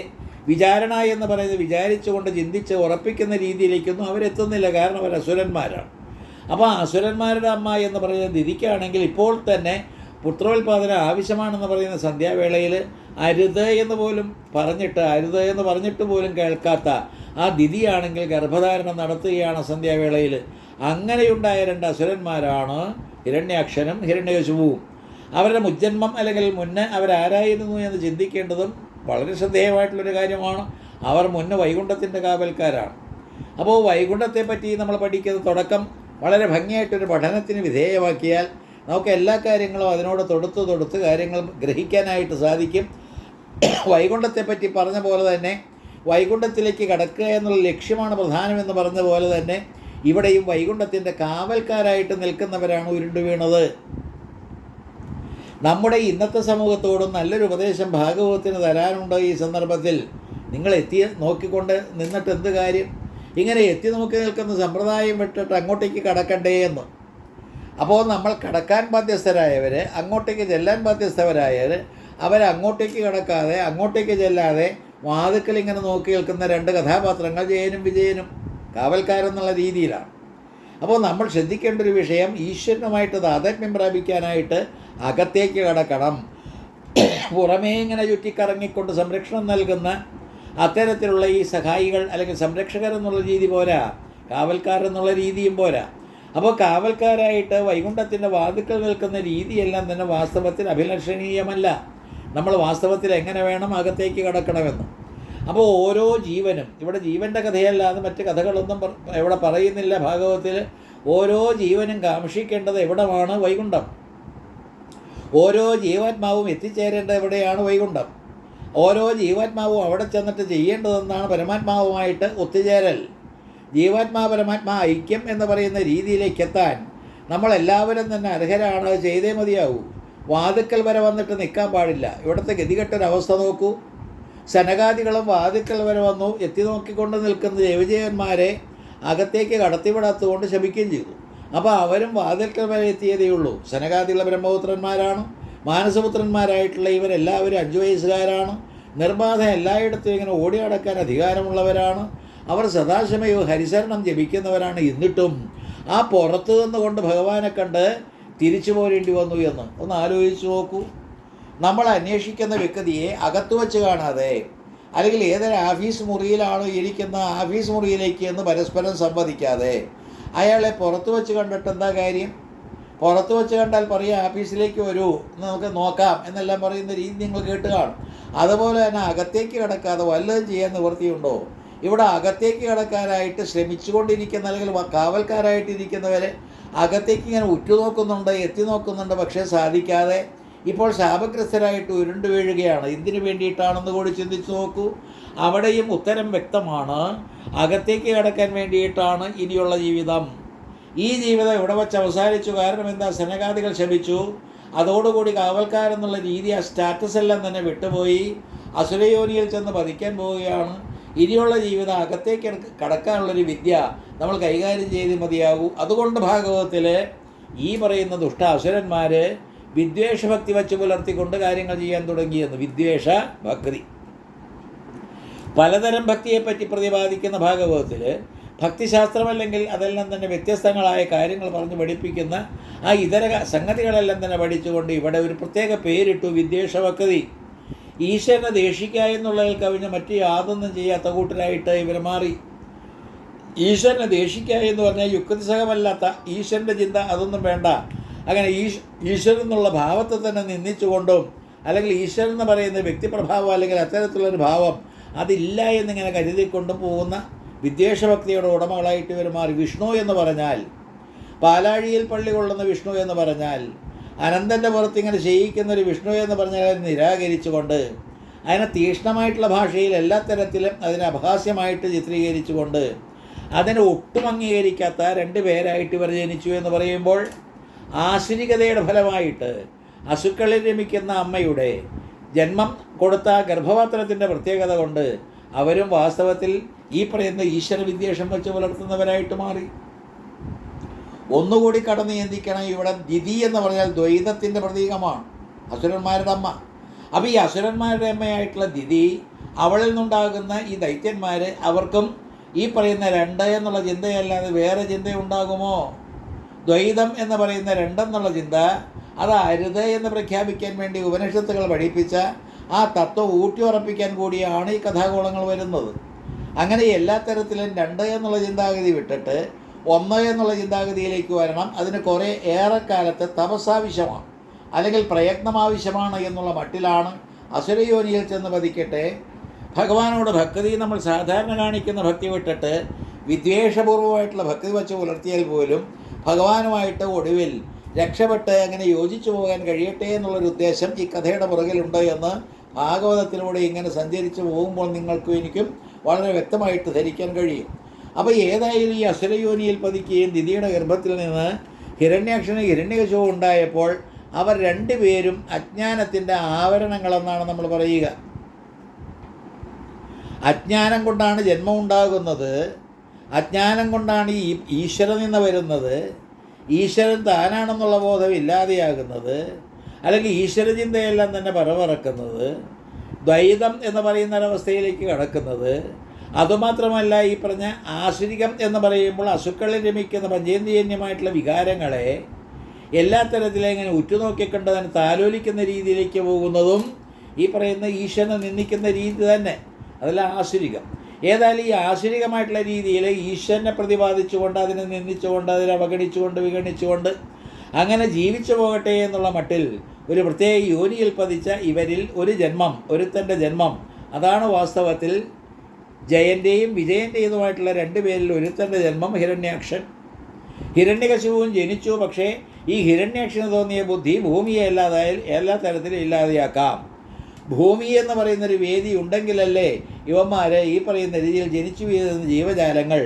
വിചാരണ എന്ന് പറയുന്നത് വിചാരിച്ചുകൊണ്ട് ചിന്തിച്ച് ഉറപ്പിക്കുന്ന രീതിയിലേക്കൊന്നും അവരെത്തുന്നില്ല. കാരണം അവർ അസുരന്മാരാണ്. അപ്പോൾ അസുരന്മാരുടെ അമ്മ എന്ന് പറയുന്നത് ദിതിക്കാണെങ്കിൽ ഇപ്പോൾ തന്നെ പുത്രോൽപാദനം ആവശ്യമാണെന്ന് പറയുന്ന സന്ധ്യാവേളയിൽ അരുത് എന്ന് പോലും പറഞ്ഞിട്ട് പോലും കേൾക്കാത്ത ആ ദിതിയാണെങ്കിൽ ഗർഭധാരണം നടത്തുകയാണ് സന്ധ്യാവേളയിൽ. അങ്ങനെയുണ്ടായ 2 അസുരന്മാരാണ് ഹിരണ്യാക്ഷനും ഹിരണ്യകശിപുവും. അവരുടെ മുജ്ജന്മം അല്ലെങ്കിൽ മുന്നേ അവരാരായിരുന്നു എന്ന് ചിന്തിക്കേണ്ടതും വളരെ ശ്രദ്ധേയമായിട്ടുള്ളൊരു കാര്യമാണ്. അവർ മുന്നേ വൈകുണ്ഠത്തിൻ്റെ കാവൽക്കാരാണ്. അപ്പോൾ വൈകുണ്ഠത്തെപ്പറ്റി നമ്മൾ പഠിക്കുന്ന തുടക്കം വളരെ ഭംഗിയായിട്ടൊരു പഠനത്തിന് വിധേയമാക്കിയാൽ നമുക്ക് എല്ലാ കാര്യങ്ങളും അതിനോട് തൊടുത്ത് കാര്യങ്ങൾ ഗ്രഹിക്കാനായിട്ട് സാധിക്കും. വൈകുണ്ഠത്തെപ്പറ്റി പറഞ്ഞ പോലെ തന്നെ വൈകുണ്ഠത്തിലേക്ക് കടക്കുക എന്നുള്ള ലക്ഷ്യമാണ് പ്രധാനമെന്ന് പറഞ്ഞ പോലെ തന്നെ ഇവിടെയും വൈകുണ്ഠത്തിൻ്റെ കാവൽക്കാരായിട്ട് നിൽക്കുന്നവരാണ് ഉരുണ്ടു വീണത്. നമ്മുടെ ഇന്നത്തെ സമൂഹത്തോടും നല്ലൊരു ഉപദേശം ഭാഗവതത്തിന് തരാനുണ്ട് ഈ സന്ദർഭത്തിൽ. നിങ്ങൾ നോക്കിക്കൊണ്ട് നിന്നിട്ട് എന്ത് കാര്യം? ഇങ്ങനെ നോക്കി നിൽക്കുന്ന സമ്പ്രദായം വിട്ടിട്ട് അങ്ങോട്ടേക്ക് കടക്കണ്ടേ എന്ന്. അപ്പോൾ നമ്മൾ കടക്കാൻ ബാധ്യസ്ഥരായവർ, അങ്ങോട്ടേക്ക് ചെല്ലാൻ ബാധ്യസ്ഥരായവർ, അവരങ്ങോട്ടേക്ക് കടക്കാതെ അങ്ങോട്ടേക്ക് ചെല്ലാതെ വാതുക്കൽ ഇങ്ങനെ നോക്കി നിൽക്കുന്ന 2 കഥാപാത്രങ്ങൾ ജയനും വിജയനും കാവൽക്കാരെന്നുള്ള രീതിയിലാണ്. അപ്പോൾ നമ്മൾ ശ്രദ്ധിക്കേണ്ട ഒരു വിഷയം, ഈശ്വരനുമായിട്ട് താതാത്മ്യം പ്രാപിക്കാനായിട്ട് അകത്തേക്ക് കടക്കണം. പുറമേ ഇങ്ങനെ ചുറ്റിക്കറങ്ങിക്കൊണ്ട് സംരക്ഷണം നൽകുന്ന അത്തരത്തിലുള്ള ഈ സഹായികൾ അല്ലെങ്കിൽ സംരക്ഷകർ എന്നുള്ള രീതി പോരാ, കാവൽക്കാർ എന്നുള്ള രീതിയും പോരാ. അപ്പോൾ കാവൽക്കാരായിട്ട് വൈകുണ്ഠത്തിൻ്റെ വാതുക്കൾ നിൽക്കുന്ന രീതിയെല്ലാം തന്നെ വാസ്തവത്തിൽ അഭിലഷണീയമല്ല. നമ്മൾ വാസ്തവത്തിൽ എങ്ങനെ വേണം അകത്തേക്ക് കടക്കണമെന്ന്. അപ്പോൾ ഓരോ ജീവനും, ഇവിടെ ജീവൻ്റെ കഥയല്ലാതെ മറ്റ് കഥകളൊന്നും ഇവിടെ പറയുന്നില്ല ഭാഗവതത്തിൽ. ഓരോ ജീവനും കാക്ഷിക്കേണ്ടത് എവിടമാണ്? വൈകുണ്ഠം. ഓരോ ജീവാത്മാവും എത്തിച്ചേരേണ്ടത് എവിടെയാണ്? വൈകുണ്ഠം. ഓരോ ജീവാത്മാവും അവിടെ ചെന്നിട്ട് ചെയ്യേണ്ടതെന്നാണ് പരമാത്മാവുമായിട്ട് ഒത്തുചേരൽ. ജീവാത്മാ പരമാത്മാ ഐക്യം എന്ന് പറയുന്ന രീതിയിലേക്ക് എത്താൻ നമ്മളെല്ലാവരും തന്നെ അർഹരാണ്. ചെയ്തേ മതിയാവൂ. വാതുക്കൽ വരെ വന്നിട്ട് നിൽക്കാൻ പാടില്ല. ഇവിടുത്തെ ഗതികെട്ടൊരവസ്ഥ നോക്കൂ. സനകാദികളും വാതുക്കൽ വരെ വന്നു എത്തി നോക്കിക്കൊണ്ട് നിൽക്കുന്ന ജയവിജയന്മാരെ അകത്തേക്ക് കടത്തിവിടാത്തതുകൊണ്ട് ശപിക്കുകയും ചെയ്തു. അപ്പോൾ അവരും വാതിൽക്കൽ വരെ എത്തിയതേ ഉള്ളൂ. സനകാദികളുടെ ബ്രഹ്മപുത്രന്മാരാണ്. മാനസപുത്രന്മാരായിട്ടുള്ള ഇവരെല്ലാവരും 5 വയസ്സുകാരാണ്. നിർബാധം എല്ലായിടത്തും ഇങ്ങനെ ഓടി നടക്കാൻ അധികാരമുള്ളവരാണ്. അവർ സദാശമയവും ഹരിശരണം ജപിക്കുന്നവരാണ്. എന്നിട്ടും ആ പുറത്തു നിന്നുകൊണ്ട് ഭഗവാനെ കണ്ട് തിരിച്ചു പോരേണ്ടി വന്നു എന്ന് ഒന്ന് ആലോചിച്ച് നോക്കൂ. നമ്മൾ അന്വേഷിക്കുന്ന വ്യക്തിയെ അകത്തു വച്ച് കാണാതെ, അല്ലെങ്കിൽ ഏതൊരു ആഫീസ് മുറിയിലാണോ ഇരിക്കുന്ന ആഫീസ് മുറിയിലേക്ക് എന്ന് പരസ്പരം സംവദിക്കാതെ അയാളെ പുറത്തു വച്ച് കണ്ടിട്ട് എന്താ കാര്യം? പുറത്തു വച്ച് കണ്ടാൽ പറയുക ആഫീസിലേക്ക് വരൂ, നമുക്ക് നോക്കാം എന്നെല്ലാം പറയുന്ന രീതി നിങ്ങൾ കേട്ട് കാണും. അതുപോലെ തന്നെ അകത്തേക്ക് കിടക്കാതെ വല്ലതും ചെയ്യാൻ നിവൃത്തിയുണ്ടോ? ഇവിടെ അകത്തേക്ക് കിടക്കാനായിട്ട് ശ്രമിച്ചുകൊണ്ടിരിക്കുന്ന അല്ലെങ്കിൽ കാവൽക്കാരായിട്ടിരിക്കുന്നവരെ അകത്തേക്ക് ഇങ്ങനെ ഉറ്റുനോക്കുന്നുണ്ട്, എത്തി നോക്കുന്നുണ്ട്, പക്ഷേ സാധിക്കാതെ ഇപ്പോൾ ശാപഗ്രസ്തരായിട്ട് ഉരുണ്ടു വീഴുകയാണ്. എന്തിനു വേണ്ടിയിട്ടാണെന്ന് കൂടി ചിന്തിച്ചു നോക്കൂ. അവിടെയും ഉത്തരം വ്യക്തമാണ്. അകത്തേക്ക് കിടക്കാൻ വേണ്ടിയിട്ടാണ് ഇനിയുള്ള ജീവിതം. ഈ ജീവിതം ഇവിടെ വച്ച് അവസാനിച്ചു. കാരണം എന്താ? സനകാദികൾ ശപിച്ചു. അതോടുകൂടി കാവൽക്കാരെന്നുള്ള രീതി, ആ സ്റ്റാറ്റസ് എല്ലാം തന്നെ വിട്ടുപോയി. അസുരയോനിയിൽ ചെന്ന് പതിക്കാൻ പോവുകയാണ്. ഇനിയുള്ള ജീവിതം അകത്തേക്ക് കടക്കാനുള്ളൊരു വിദ്യ നമ്മൾ കൈകാര്യം ചെയ്ത് മതിയാകൂ. അതുകൊണ്ട് ഭാഗവതത്തിൽ ഈ പറയുന്ന ദുഷ്ട അസുരന്മാർ വിദ്വേഷഭക്തി വച്ച് പുലർത്തിക്കൊണ്ട് കാര്യങ്ങൾ ചെയ്യാൻ തുടങ്ങിയെന്ന്. വിദ്വേഷ ഭക്തി, പലതരം ഭക്തിയെപ്പറ്റി പ്രതിപാദിക്കുന്ന ഭാഗവതത്തിൽ ഭക്തിശാസ്ത്രമല്ലെങ്കിൽ അതെല്ലാം തന്നെ വ്യത്യസ്തങ്ങളായ കാര്യങ്ങൾ പറഞ്ഞ് പഠിപ്പിക്കുന്ന ആ ഇതര സംഗതികളെല്ലാം തന്നെ പഠിച്ചുകൊണ്ട് ഇവിടെ ഒരു പ്രത്യേക പേരിട്ടു, വിദ്വേഷഭക്തി. ഈശ്വരനെ ദേഷിക്കുക എന്നുള്ളതിൽ കവിഞ്ഞ് മറ്റ് യാതൊന്നും ചെയ്യാത്ത കൂട്ടരായിട്ട് ഇവർ മാറി. ഈശ്വരനെ ദേഷിക്കുക എന്ന് പറഞ്ഞാൽ യുക്തിസഹമല്ലാത്ത ഈശ്വരൻ്റെ ചിന്ത, അതൊന്നും വേണ്ട. അങ്ങനെ ഈശ്വരൻ എന്നുള്ള ഭാവത്തെ തന്നെ നിന്ദിച്ചുകൊണ്ടും, അല്ലെങ്കിൽ ഈശ്വരൻ എന്ന് പറയുന്ന വ്യക്തിപ്രഭാവം അല്ലെങ്കിൽ അത്തരത്തിലുള്ളൊരു ഭാവം അതില്ല എന്നിങ്ങനെ കരുതിക്കൊണ്ടും പോകുന്ന വിദ്വേഷഭക്തിയുടെ ഉടമകളായിട്ട് ഇവർ മാറി. വിഷ്ണു എന്ന് പറഞ്ഞാൽ, പാലാഴിയിൽ പള്ളി കൊള്ളുന്ന വിഷ്ണു എന്ന് പറഞ്ഞാൽ, അനന്തൻ്റെ പുറത്ത് ഇങ്ങനെ ചെയ്യിക്കുന്നൊരു വിഷ്ണു എന്ന് പറഞ്ഞാൽ അതിനെ നിരാകരിച്ചുകൊണ്ട്, അതിനെ തീക്ഷ്ണമായിട്ടുള്ള ഭാഷയിൽ എല്ലാ തരത്തിലും അതിനെ അപഹാസ്യമായിട്ട് ചിത്രീകരിച്ചുകൊണ്ട് അതിനെ ഒട്ടും അംഗീകരിക്കാത്ത 2 പേരായിട്ട് ഇവർ ജനിച്ചു എന്ന് പറയുമ്പോൾ, ആസുരികതയുടെ ഫലമായിട്ട് അസുക്കളിൽ രമിക്കുന്ന അമ്മയുടെ ജന്മം കൊടുത്ത ഗർഭപാത്രത്തിൻ്റെ പ്രത്യേകത കൊണ്ട് അവരും വാസ്തവത്തിൽ ഈ പറയുന്ന ഈശ്വര വിദ്വേഷം വെച്ച് പുലർത്തുന്നവരായിട്ട് മാറി. ഒന്നുകൂടി കടന്നു ചിന്തിക്കണം. ഇവിടെ ദിതി എന്ന് പറഞ്ഞാൽ ദ്വൈതത്തിൻ്റെ പ്രതീകമാണ്, അസുരന്മാരുടെ അമ്മ. അപ്പോൾ ഈ അസുരന്മാരുടെ അമ്മയായിട്ടുള്ള ദിതി, അവളിൽ നിന്നുണ്ടാകുന്ന ഈ ദൈത്യന്മാർ, അവർക്കും ഈ പറയുന്ന 2 എന്നുള്ള ചിന്തയല്ലാതെ വേറെ ചിന്ത ഉണ്ടാകുമോ? ദ്വൈതം എന്ന് പറയുന്ന 2 എന്നുള്ള ചിന്ത അത് അരുത് എന്ന് പ്രഖ്യാപിക്കാൻ വേണ്ടി ഉപനിഷത്തുകൾ പഠിപ്പിച്ച ആ തത്വം ഊട്ടിയുറപ്പിക്കാൻ കൂടിയാണ് ഈ കഥാഗോളങ്ങൾ വരുന്നത്. അങ്ങനെ എല്ലാ തരത്തിലും 2 എന്നുള്ള ചിന്താഗതി വിട്ടിട്ട് 1 എന്നുള്ള ചിന്താഗതിയിലേക്ക് വരണം. അതിന് കുറേ ഏറെക്കാലത്തെ തപസ്സാവശ്യമാണ്, അല്ലെങ്കിൽ പ്രയത്നം ആവശ്യമാണ് എന്നുള്ള മട്ടിലാണ് അസുരയോനിയിൽ ചെന്ന് പതിക്കട്ടെ. ഭഗവാനോട് ഭക്തി നമ്മൾ സാധാരണ കാണിക്കുന്ന ഭക്തി വിട്ടിട്ട് വിദ്വേഷപൂർവമായിട്ടുള്ള ഭക്തി വച്ച് പുലർത്തിയാൽ പോലും ഭഗവാനുമായിട്ട് ഒടുവിൽ രക്ഷപ്പെട്ട് അങ്ങനെ യോജിച്ചു പോകാൻ കഴിയട്ടെ എന്നുള്ളൊരു ഉദ്ദേശം ഈ കഥയുടെ പുറകിലുണ്ട് എന്ന് ഭാഗവതത്തിലൂടെ ഇങ്ങനെ സഞ്ചരിച്ച് പോകുമ്പോൾ നിങ്ങൾക്കും എനിക്കും വളരെ വ്യക്തമായിട്ട് ധരിക്കാൻ കഴിയും. അപ്പോൾ ഏതായാലും ഈ അസുരയോനിയിൽ പതിക്കുകയും ദിതിയുടെ ഗർഭത്തിൽ നിന്ന് ഹിരണ്യാക്ഷന് ഹിരണ്യകശിപു ഉണ്ടായപ്പോൾ അവർ രണ്ടുപേരും അജ്ഞാനത്തിൻ്റെ ആവരണങ്ങളെന്നാണ് നമ്മൾ പറയുക. അജ്ഞാനം കൊണ്ടാണ് ജന്മം ഉണ്ടാകുന്നത്, അജ്ഞാനം കൊണ്ടാണ് ഈ ഈശ്വരൻ നിന്ന് വരുന്നത്, ഈശ്വരൻ താനാണെന്നുള്ള ബോധം ഇല്ലാതെയാകുന്നത്, അല്ലെങ്കിൽ ഈശ്വരചിന്തയെല്ലാം തന്നെ പറക്കുന്നത്, ദ്വൈതം എന്ന് പറയുന്ന ഒരവസ്ഥയിലേക്ക് കടക്കുന്നത്. അതുമാത്രമല്ല, ഈ പറഞ്ഞ ആസുരികം എന്ന് പറയുമ്പോൾ അസുക്കളിൽ രമിക്കുന്ന പഞ്ചേന്ദ്രിയന്യമായിട്ടുള്ള വികാരങ്ങളെ എല്ലാ തരത്തിലും ഇങ്ങനെ ഉറ്റുനോക്കിക്കൊണ്ട് തന്നെ താലോലിക്കുന്ന രീതിയിലേക്ക് പോകുന്നതും ഈ പറയുന്ന ഈശ്വരനെ നിന്ദിക്കുന്ന രീതി തന്നെ, അതെല്ലാം ആസുരികം. ഏതായാലും ഈ ആസുരികമായിട്ടുള്ള രീതിയിൽ ഈശ്വരനെ പ്രതിപാദിച്ചുകൊണ്ട്, അതിനെ നിന്ദിച്ചുകൊണ്ട്, അതിനെ അവഗണിച്ചുകൊണ്ട്, വിഗണിച്ചുകൊണ്ട് അങ്ങനെ ജീവിച്ചു പോകട്ടെ എന്നുള്ള മട്ടിൽ ഒരു പ്രത്യേക യോനിയിൽ പതിച്ച ഇവരിൽ ഒരു ജന്മം, ഒരുത്തൻ്റെ ജന്മം, അതാണ് വാസ്തവത്തിൽ ജയൻ്റെയും വിജയൻ്റെതുമായിട്ടുള്ള 2 പേരിൽ ഒരുത്തൻ്റെ ജന്മം ഹിരണ്യാക്ഷൻ. ഹിരണ്യകശിപുവും ജനിച്ചു. പക്ഷേ ഈ ഹിരണ്യാക്ഷന് തോന്നിയ ബുദ്ധി ഭൂമിയെ എല്ലാ തരത്തിലും ഇല്ലാതെയാക്കാം. ഭൂമി എന്ന് പറയുന്നൊരു വേദി ഉണ്ടെങ്കിലല്ലേ ഇവന്മാരെ ഈ പറയുന്ന രീതിയിൽ ജനിച്ചു വീഴുന്ന ജീവജാലങ്ങൾ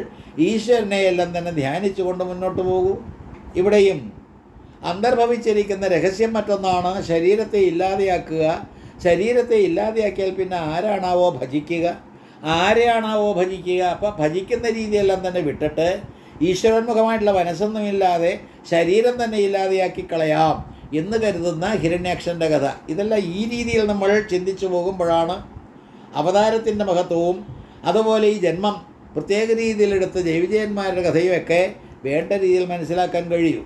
ഈശ്വരനെ എല്ലാം തന്നെ ധ്യാനിച്ചുകൊണ്ട് മുന്നോട്ട് പോകൂ. ഇവിടെയും അന്തർഭവിച്ചിരിക്കുന്ന രഹസ്യം മറ്റൊന്നാണ് ശരീരത്തെ ഇല്ലാതെയാക്കുക. ശരീരത്തെ ഇല്ലാതെയാക്കിയാൽ പിന്നെ ആരാണാവോ ഭജിക്കുക, ആരെയാണാവോ ഭജിക്കുക? അപ്പം ഭജിക്കുന്ന രീതിയെല്ലാം തന്നെ വിട്ടിട്ട് ഈശ്വരോന്മുഖമായിട്ടുള്ള മനസ്സൊന്നുമില്ലാതെ ശരീരം തന്നെ ഇല്ലാതെയാക്കി കളയാം എന്ന് കരുതുന്ന ഹിരണ്യാക്ഷൻ്റെ കഥ. ഇതെല്ലാം ഈ രീതിയിൽ നമ്മൾ ചിന്തിച്ചു പോകുമ്പോഴാണ് അവതാരത്തിൻ്റെ മഹത്വവും അതുപോലെ ഈ ജന്മം പ്രത്യേക രീതിയിലെടുത്ത് ജൈവിജയന്മാരുടെ കഥയുമൊക്കെ വേണ്ട രീതിയിൽ മനസ്സിലാക്കാൻ കഴിയും.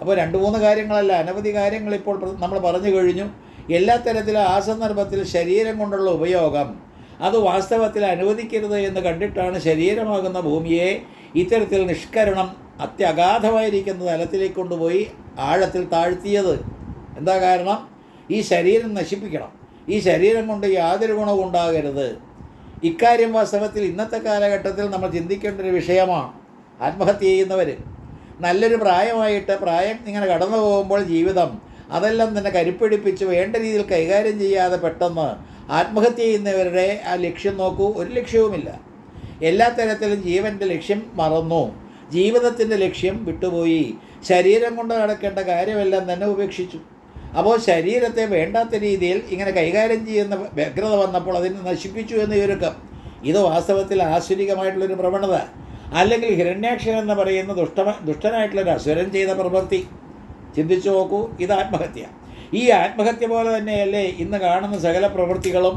അപ്പോൾ 2-3 കാര്യങ്ങളല്ല, അനവധി കാര്യങ്ങൾ ഇപ്പോൾ നമ്മൾ പറഞ്ഞു കഴിഞ്ഞു. എല്ലാ തരത്തിലും ആ സന്ദർഭത്തിൽ ശരീരം കൊണ്ടുള്ള ഉപയോഗം അത് വാസ്തവത്തിൽ അനുവദിക്കരുത് എന്ന് കണ്ടിട്ടാണ് ശരീരമാകുന്ന ഭൂമിയെ ഇത്തരത്തിൽ നിഷ്കരണം അത്യഗാധമായിരിക്കുന്ന തലത്തിലേക്ക് കൊണ്ടുപോയി ആഴത്തിൽ താഴ്ത്തിയത്. എന്താ കാരണം? ഈ ശരീരം നശിപ്പിക്കണം, ഈ ശരീരം കൊണ്ട് യാതൊരു ഗുണവും ഉണ്ടാകരുത്. ഇക്കാര്യം വാസ്തവത്തിൽ ഇന്നത്തെ കാലഘട്ടത്തിൽ നമ്മൾ ചിന്തിക്കേണ്ട ഒരു വിഷയമാണ്. ആത്മഹത്യ ചെയ്യുന്നവർ നല്ലൊരു പ്രായമായിട്ട് പ്രായം ഇങ്ങനെ കടന്നു പോകുമ്പോൾ ജീവിതം അതെല്ലാം തന്നെ കരുപ്പിടിപ്പിച്ച് വേണ്ട രീതിയിൽ കൈകാര്യം ചെയ്യാതെ പെട്ടെന്ന് ആത്മഹത്യ ചെയ്യുന്നവരുടെ ആ ലക്ഷ്യം നോക്കൂ, ഒരു ലക്ഷ്യവുമില്ല. എല്ലാ തരത്തിലും ജീവൻ്റെ ലക്ഷ്യം മറന്നു, ജീവിതത്തിൻ്റെ ലക്ഷ്യം വിട്ടുപോയി, ശരീരം കൊണ്ട് നടക്കേണ്ട കാര്യമെല്ലാം തന്നെ ഉപേക്ഷിച്ചു. അപ്പോൾ ശരീരത്തെ വേണ്ടാത്ത രീതിയിൽ ഇങ്ങനെ കൈകാര്യം ചെയ്യുന്ന വ്യഗ്രത വന്നപ്പോൾ അതിനെ നശിപ്പിച്ചു എന്ന് ചുരുക്കം. ഇത് വാസ്തവത്തിൽ ആസുരികമായിട്ടുള്ളൊരു പ്രവണത, അല്ലെങ്കിൽ ഹിരണ്യാക്ഷൻ എന്ന് പറയുന്ന ദുഷ്ടനായിട്ടുള്ളൊരു അസുരൻ ചെയ്ത പ്രവൃത്തി. ചിന്തിച്ചു നോക്കൂ, ഇത് ആത്മഹത്യ. ഈ ആത്മഹത്യ പോലെ തന്നെയല്ലേ ഇന്ന് കാണുന്ന സകല പ്രവൃത്തികളും.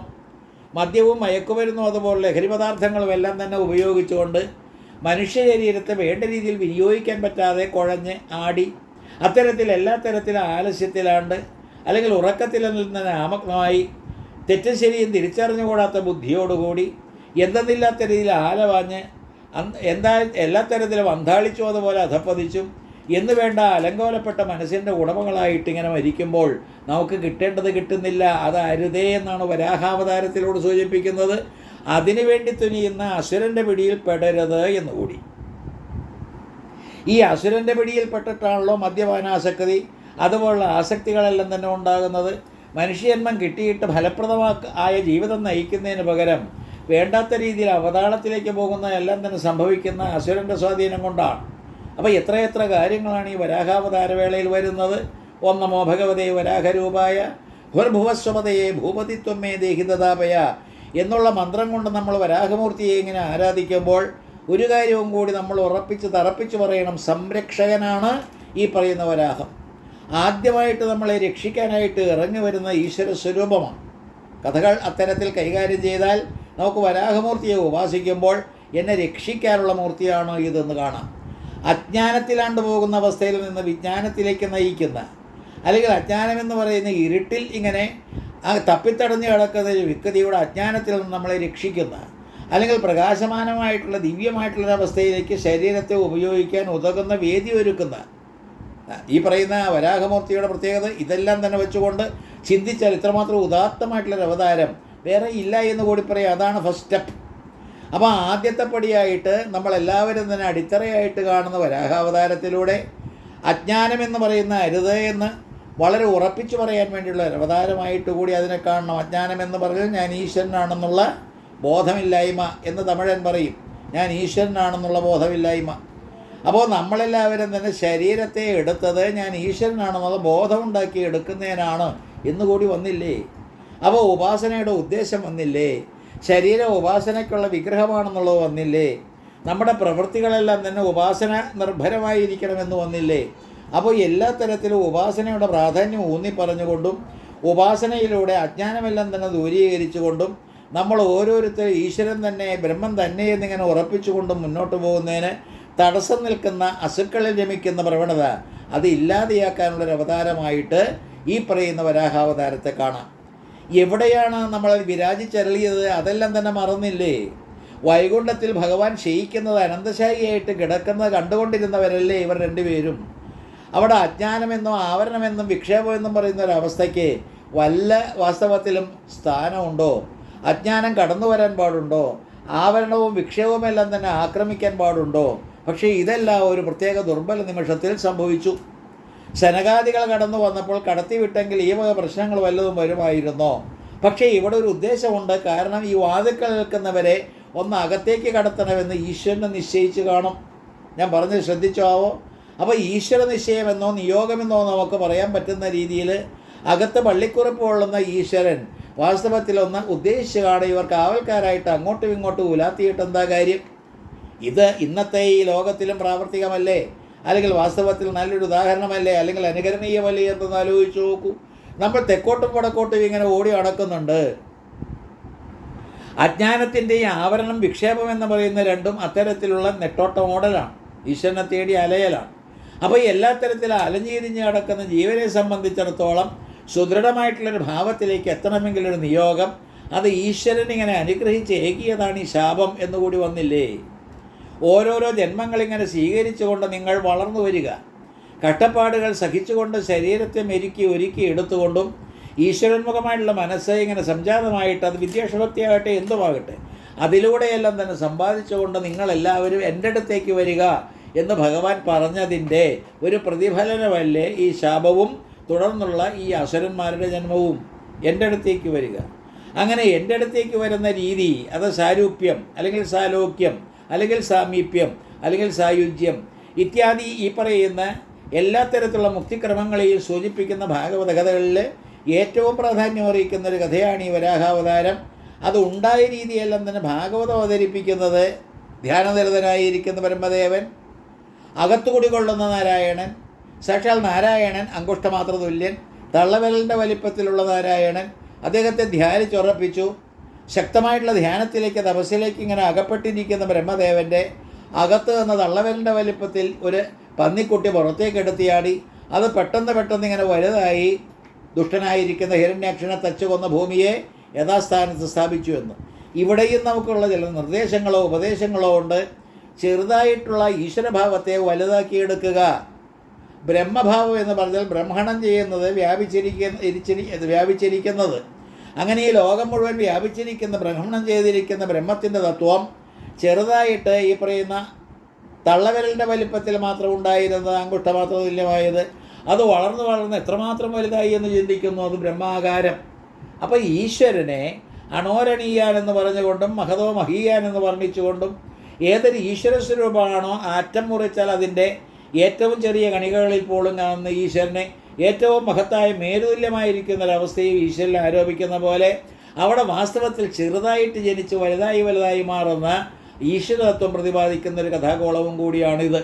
മദ്യവും മയക്കുമരുന്നും അതുപോലെ ലഹരി പദാർത്ഥങ്ങളും എല്ലാം തന്നെ ഉപയോഗിച്ചുകൊണ്ട് മനുഷ്യ ശരീരത്തെ വേണ്ട രീതിയിൽ വിനിയോഗിക്കാൻ പറ്റാതെ കുഴഞ്ഞ് ആടി അത്തരത്തിൽ എല്ലാ തരത്തിലും ആലസ്യത്തിലാണ്ട്, അല്ലെങ്കിൽ ഉറക്കത്തിൽ നിന്ന് ആമഗ്നമായി തെറ്റും ശരിയും തിരിച്ചറിഞ്ഞുകൂടാത്ത ബുദ്ധിയോടുകൂടി എന്തെന്നില്ലാത്ത രീതിയിൽ ആലവാഞ്ഞ് എല്ലാ തരത്തിലും അന്താളിച്ചു അതുപോലെ അധപ്പതിച്ചും എന്ന് വേണ്ട അലങ്കോലപ്പെട്ട മനസ്സിൻ്റെ ഉടമകളായിട്ട് ഇങ്ങനെ മരിക്കുമ്പോൾ നമുക്ക് കിട്ടേണ്ടത് കിട്ടുന്നില്ല. അത് അരുതേ എന്നാണ് വരാഹാവതാരത്തിലൂടെ സൂചിപ്പിക്കുന്നത്. അതിനുവേണ്ടി തുനിയുന്ന അസുരൻ്റെ പിടിയിൽ പെടരുത് എന്നുകൂടി. ഈ അസുരൻ്റെ പിടിയിൽ പെട്ടിട്ടാണല്ലോ മദ്യപാനാസക്തി അതുപോലുള്ള ആസക്തികളെല്ലാം തന്നെ ഉണ്ടാകുന്നത്. മനുഷ്യജന്മം കിട്ടിയിട്ട് ഫലപ്രദമായ ജീവിതം നയിക്കുന്നതിന് പകരം വേണ്ടാത്ത രീതിയിൽ അവതാളത്തിലേക്ക് പോകുന്ന എല്ലാം തന്നെ സംഭവിക്കുന്ന അസുരൻ്റെ സ്വാധീനം കൊണ്ടാണ്. അപ്പോൾ എത്രയെത്ര കാര്യങ്ങളാണ് ഈ വരാഹാവതാരവേളയിൽ വരുന്നത്. ഓം നമോ ഭഗവതേ വരാഹരൂപായ ഭുർഭുവസ്വപതയെ ഭൂപതിത്വമേ ദേഹിതതാപയ എന്നുള്ള മന്ത്രം കൊണ്ട് നമ്മൾ വരാഹമൂർത്തിയെ ഇങ്ങനെ ആരാധിക്കുമ്പോൾ ഒരു കാര്യവും കൂടി നമ്മൾ തറപ്പിച്ച് പറയണം. സംരക്ഷകനാണ് ഈ പറയുന്ന വരാഹം. ആദ്യമായിട്ട് നമ്മളെ രക്ഷിക്കാനായിട്ട് ഇറങ്ങി വരുന്ന ഈശ്വര സ്വരൂപമാണ്. കഥകൾ അത്തരത്തിൽ കൈകാര്യം ചെയ്താൽ നമുക്ക് വരാഹമൂർത്തിയെ ഉപാസിക്കുമ്പോൾ എന്നെ രക്ഷിക്കാനുള്ള മൂർത്തിയാണ് ഇതെന്ന് കാണാം. അജ്ഞാനത്തിലാണ്ട് പോകുന്ന അവസ്ഥയിൽ നിന്ന് വിജ്ഞാനത്തിലേക്ക് നയിക്കുന്ന, അല്ലെങ്കിൽ അജ്ഞാനമെന്ന് പറയുന്ന ഇരുട്ടിൽ ഇങ്ങനെ ആ തപ്പിത്തടഞ്ഞ് കിടക്കുന്ന ഒരു വിക്കതിയുടെ അജ്ഞാനത്തിൽ നിന്ന് നമ്മളെ രക്ഷിക്കുന്ന, അല്ലെങ്കിൽ പ്രകാശമാനമായിട്ടുള്ള ദിവ്യമായിട്ടുള്ളൊരവസ്ഥയിലേക്ക് ശരീരത്തെ ഉപയോഗിക്കാൻ ഉതകുന്ന വേദി ഒരുക്കുന്ന ഈ പറയുന്ന വരാഹമൂർത്തിയുടെ പ്രത്യേകത ഇതെല്ലാം തന്നെ വെച്ചുകൊണ്ട് ചിന്തിച്ചാൽ ഇത്രമാത്രം ഉദാത്തമായിട്ടുള്ളൊരു അവതാരം വേറെ ഇല്ല എന്ന് കൂടി പറയാം. അതാണ് ഫസ്റ്റ് സ്റ്റെപ്പ്. അപ്പോൾ ആദ്യത്തെ പടിയായിട്ട് നമ്മളെല്ലാവരും തന്നെ അടിത്തറയായിട്ട് കാണുന്ന വരാഹാവതാരത്തിലൂടെ അജ്ഞാനമെന്ന് പറയുന്ന അരുത് എന്ന് വളരെ ഉറപ്പിച്ചു പറയാൻ വേണ്ടിയുള്ള ഒരു അവതാരമായിട്ട് കൂടി അതിനെ കാണണം. അജ്ഞാനമെന്ന് പറഞ്ഞാൽ ഞാൻ ഈശ്വരനാണെന്നുള്ള ബോധമില്ലായ്മ എന്ന് തമിഴൻ പറയും. ഞാൻ ഈശ്വരനാണെന്നുള്ള ബോധമില്ലായ്മ. അപ്പോൾ നമ്മളെല്ലാവരും തന്നെ ശരീരത്തെ എടുത്തത് ഞാൻ ഈശ്വരനാണെന്നുള്ള ബോധമുണ്ടാക്കി എടുക്കുന്നതിനാണ് എന്നുകൂടി വന്നില്ലേ? അപ്പോൾ ഉപാസനയുടെ ഉദ്ദേശം വന്നില്ലേ? ശരീരം ഉപാസനയ്ക്കുള്ള വിഗ്രഹമാണെന്നുള്ളത് വന്നില്ലേ? നമ്മുടെ പ്രവൃത്തികളെല്ലാം തന്നെ ഉപാസന നിർഭരമായിരിക്കണമെന്ന് വന്നില്ലേ? അപ്പോൾ എല്ലാ തരത്തിലും ഉപാസനയുടെ പ്രാധാന്യം ഊന്നി പറഞ്ഞുകൊണ്ടും ഉപാസനയിലൂടെ അജ്ഞാനമെല്ലാം തന്നെ ദൂരീകരിച്ചുകൊണ്ടും നമ്മൾ ഓരോരുത്തരും ഈശ്വരൻ തന്നെ ബ്രഹ്മം തന്നെ എന്നിങ്ങനെ ഉറപ്പിച്ചുകൊണ്ടും മുന്നോട്ട് പോകുന്നതിന് തടസ്സം നിൽക്കുന്ന അസുക്കളിൽ രമിക്കുന്ന പ്രവണത അത് ഇല്ലാതെയാക്കാനുള്ളൊരു അവതാരമായിട്ട് ഈ പറയുന്ന വരാഹാവതാരത്തെ കാണാം. എവിടെയാണ് നമ്മൾ വിരാജിച്ചരളിയത്? അതെല്ലാം തന്നെ മറന്നില്ലേ? വൈകുണ്ഠത്തിൽ ഭഗവാൻ ശയിക്കുന്നത് അനന്തശായിയായിട്ട് കിടക്കുന്നത് കണ്ടുകൊണ്ടിരുന്നവരല്ലേ ഇവർ രണ്ടുപേരും? അവിടെ അജ്ഞാനമെന്നോ ആവരണമെന്നും വിക്ഷേപമെന്നും പറയുന്ന ഒരവസ്ഥയ്ക്ക് വല്ല വാസ്തവത്തിലും സ്ഥാനമുണ്ടോ? അജ്ഞാനം കടന്നു വരാൻ പാടുണ്ടോ? ആവരണവും വിക്ഷേപവുമെല്ലാം തന്നെ ആക്രമിക്കാൻ പാടുണ്ടോ? പക്ഷേ ഇതെല്ലാം ഒരു പ്രത്യേക ദുർബല നിമിഷത്തിൽ സംഭവിച്ചു. ശനകാദികൾ കടന്നു വന്നപ്പോൾ കടത്തിവിട്ടെങ്കിൽ ഈ വക പ്രശ്നങ്ങൾ വല്ലതും വരുമായിരുന്നോ? പക്ഷേ ഇവിടെ ഒരു ഉദ്ദേശമുണ്ട്. കാരണം ഈ വാതിൽക്കൽ നിൽക്കുന്നവരെ ഒന്ന് അകത്തേക്ക് കടത്തണമെന്ന് ഈശ്വരനെ നിശ്ചയിച്ച് കാണും. ഞാൻ പറഞ്ഞത് ശ്രദ്ധിച്ചാവോ? അപ്പോൾ ഈശ്വര നിശ്ചയമെന്നോ നിയോഗമെന്നോ നമുക്ക് പറയാൻ പറ്റുന്ന രീതിയിൽ അകത്ത് പള്ളിക്കുറപ്പ് കൊള്ളുന്ന ഈശ്വരൻ വാസ്തവത്തിലൊന്ന് ഉദ്ദേശിച്ച് കാണും. ഇവർ കാവൽക്കാരായിട്ട് അങ്ങോട്ടും ഇങ്ങോട്ടും ഉലാത്തിയിട്ട് എന്താ കാര്യം? ഇത് ഇന്നത്തെ ഈ ലോകത്തിലും പ്രാവർത്തികമല്ലേ? അല്ലെങ്കിൽ വാസ്തവത്തിൽ നല്ലൊരു ഉദാഹരണമല്ലേ? അല്ലെങ്കിൽ അനുകരണീയമല്ലേ എന്നൊന്ന് ആലോചിച്ച് നോക്കൂ. നമ്മൾ തെക്കോട്ടും വടക്കോട്ടും ഇങ്ങനെ ഓടി നടക്കുന്നുണ്ട്. അജ്ഞാനത്തിൻ്റെ ഈ ആവരണം വിക്ഷേപം എന്ന് പറയുന്ന രണ്ടും അത്തരത്തിലുള്ള നെട്ടോട്ട മോഡലാണ്. ഈശ്വരനെ തേടി അലയലാണ്. അപ്പോൾ എല്ലാ തരത്തിലും അലഞ്ഞിരിഞ്ഞ് കിടക്കുന്ന ജീവനെ സംബന്ധിച്ചിടത്തോളം സുദൃഢമായിട്ടുള്ളൊരു ഭാവത്തിലേക്ക് എത്തണമെങ്കിലൊരു നിയോഗം അത് ഈശ്വരൻ ഇങ്ങനെ അനുഗ്രഹിച്ച് ഏകിയതാണ് ഈ ശാപം എന്നുകൂടി വന്നില്ലേ? ഓരോരോ ജന്മങ്ങളിങ്ങനെ സ്വീകരിച്ചുകൊണ്ട് നിങ്ങൾ വളർന്നു വരിക. കഷ്ടപ്പാടുകൾ സഹിച്ചുകൊണ്ട് ശരീരത്തെ മെരുക്കി ഒരുക്കി എടുത്തുകൊണ്ടും ഈശ്വരന്മുഖമായിട്ടുള്ള മനസ്സ് ഇങ്ങനെ സംജാതമായിട്ട് അത് വിദ്വേഷഭക്തിയാകട്ടെ എന്തുമാകട്ടെ അതിലൂടെയെല്ലാം തന്നെ സമ്പാദിച്ചുകൊണ്ട് നിങ്ങളെല്ലാവരും എൻ്റെ അടുത്തേക്ക് വരിക എന്ന് ഭഗവാൻ പറഞ്ഞതിൻ്റെ ഒരു പ്രതിഫലനമല്ലേ ഈ ശാപവും തുടർന്നുള്ള ഈ അസുരന്മാരുടെ ജന്മവും? എൻ്റെ അടുത്തേക്ക് വരിക. അങ്ങനെ എൻ്റെ അടുത്തേക്ക് വരുന്ന രീതി അത് സാരൂപ്യം അല്ലെങ്കിൽ സാലോക്യം അല്ലെങ്കിൽ സാമീപ്യം അല്ലെങ്കിൽ സായുജ്യം ഇത്യാദി ഈ പറയുന്ന എല്ലാ തരത്തിലുള്ള മുക്തിക്രമങ്ങളെയും സൂചിപ്പിക്കുന്ന ഭാഗവത കഥകളിൽ ഏറ്റവും പ്രാധാന്യം അറിയിക്കുന്ന ഒരു കഥയാണ് ഈ വരാഹാവതാരം. അത് ഉണ്ടായ രീതിയെല്ലാം തന്നെ ഭാഗവതം അവതരിപ്പിക്കുന്നത് ധ്യാനനിരതനായിരിക്കുന്ന ബ്രഹ്മദേവൻ, അകത്തുകൂടി കൊള്ളുന്ന നാരായണൻ, സാക്ഷാൽ നാരായണൻ അങ്കുഷ്ടമാത്ര തുല്യൻ, തള്ളവിരലിൻ്റെ വലിപ്പത്തിലുള്ള നാരായണൻ അദ്ദേഹത്തെ ധ്യാനിച്ചുറപ്പിച്ചു. ശക്തമായിട്ടുള്ള ധ്യാനത്തിലേക്ക് തപസ്സിലേക്ക് ഇങ്ങനെ അകപ്പെട്ടിരിക്കുന്ന ബ്രഹ്മദേവൻ്റെ അകത്ത് നിന്ന് തള്ളവിരലിൻ്റെ വലിപ്പത്തിൽ ഒരു പന്നിക്കുട്ടി പുറത്തേക്ക് എടുത്തിയാടി. അത് പെട്ടെന്ന് ഇങ്ങനെ വലുതായി ദുഷ്ടനായിരിക്കുന്ന ഹിരണ്യാക്ഷനെ തച്ചു കൊന്ന ഭൂമിയെ യഥാസ്ഥാനത്ത് സ്ഥാപിച്ചു എന്ന്. ഇവിടെയും നമുക്കുള്ള ചില നിർദ്ദേശങ്ങളോ ഉപദേശങ്ങളോ ഉണ്ട്. ചെറുതായിട്ടുള്ള ഈശ്വരഭാവത്തെ വലുതാക്കിയെടുക്കുക. ബ്രഹ്മഭാവം എന്ന് പറഞ്ഞാൽ ബ്രഹ്മണം ചെയ്യുന്നത് വ്യാപിച്ചിരിക്കുന്നത്. അങ്ങനെ ഈ ലോകം മുഴുവൻ വ്യാപിച്ചിരിക്കുന്ന ബ്രഹ്മണം ചെയ്തിരിക്കുന്ന ബ്രഹ്മത്തിൻ്റെ തത്വം ചെറുതായിട്ട് ഈ പറയുന്ന തള്ളവിരലിൻ്റെ വലിപ്പത്തിൽ മാത്രം ഉണ്ടായിരുന്നത് അങ്കുഷ്ടമാത്ര തുല്യമായത് അത് വളർന്ന് എത്രമാത്രം വലുതായി എന്ന് ചിന്തിക്കുന്നു. അത് ബ്രഹ്മാകാരം. അപ്പോൾ ഈശ്വരനെ അണോരണീയാനെന്ന് പറഞ്ഞുകൊണ്ടും മഹതോ മഹീയാനെന്ന് വർണ്ണിച്ചുകൊണ്ടും ഏതൊരു ഈശ്വര സ്വരൂപമാണോ ആറ്റം മുറിച്ചാൽ അതിൻ്റെ ഏറ്റവും ചെറിയ കണികകളിൽ പോലും കാണുന്ന ഈശ്വരനെ ഏറ്റവും മഹത്തായ മേരുതുല്യമായിരിക്കുന്ന ഒരവസ്ഥയും ഈശ്വരനെ ആരോപിക്കുന്ന പോലെ അവിടെ വാസ്തവത്തിൽ ചെറുതായിട്ട് ജനിച്ച് വലുതായി മാറുന്ന ഈശ്വരതത്വം പ്രതിപാദിക്കുന്ന ഒരു കഥാകോളവും കൂടിയാണിത്.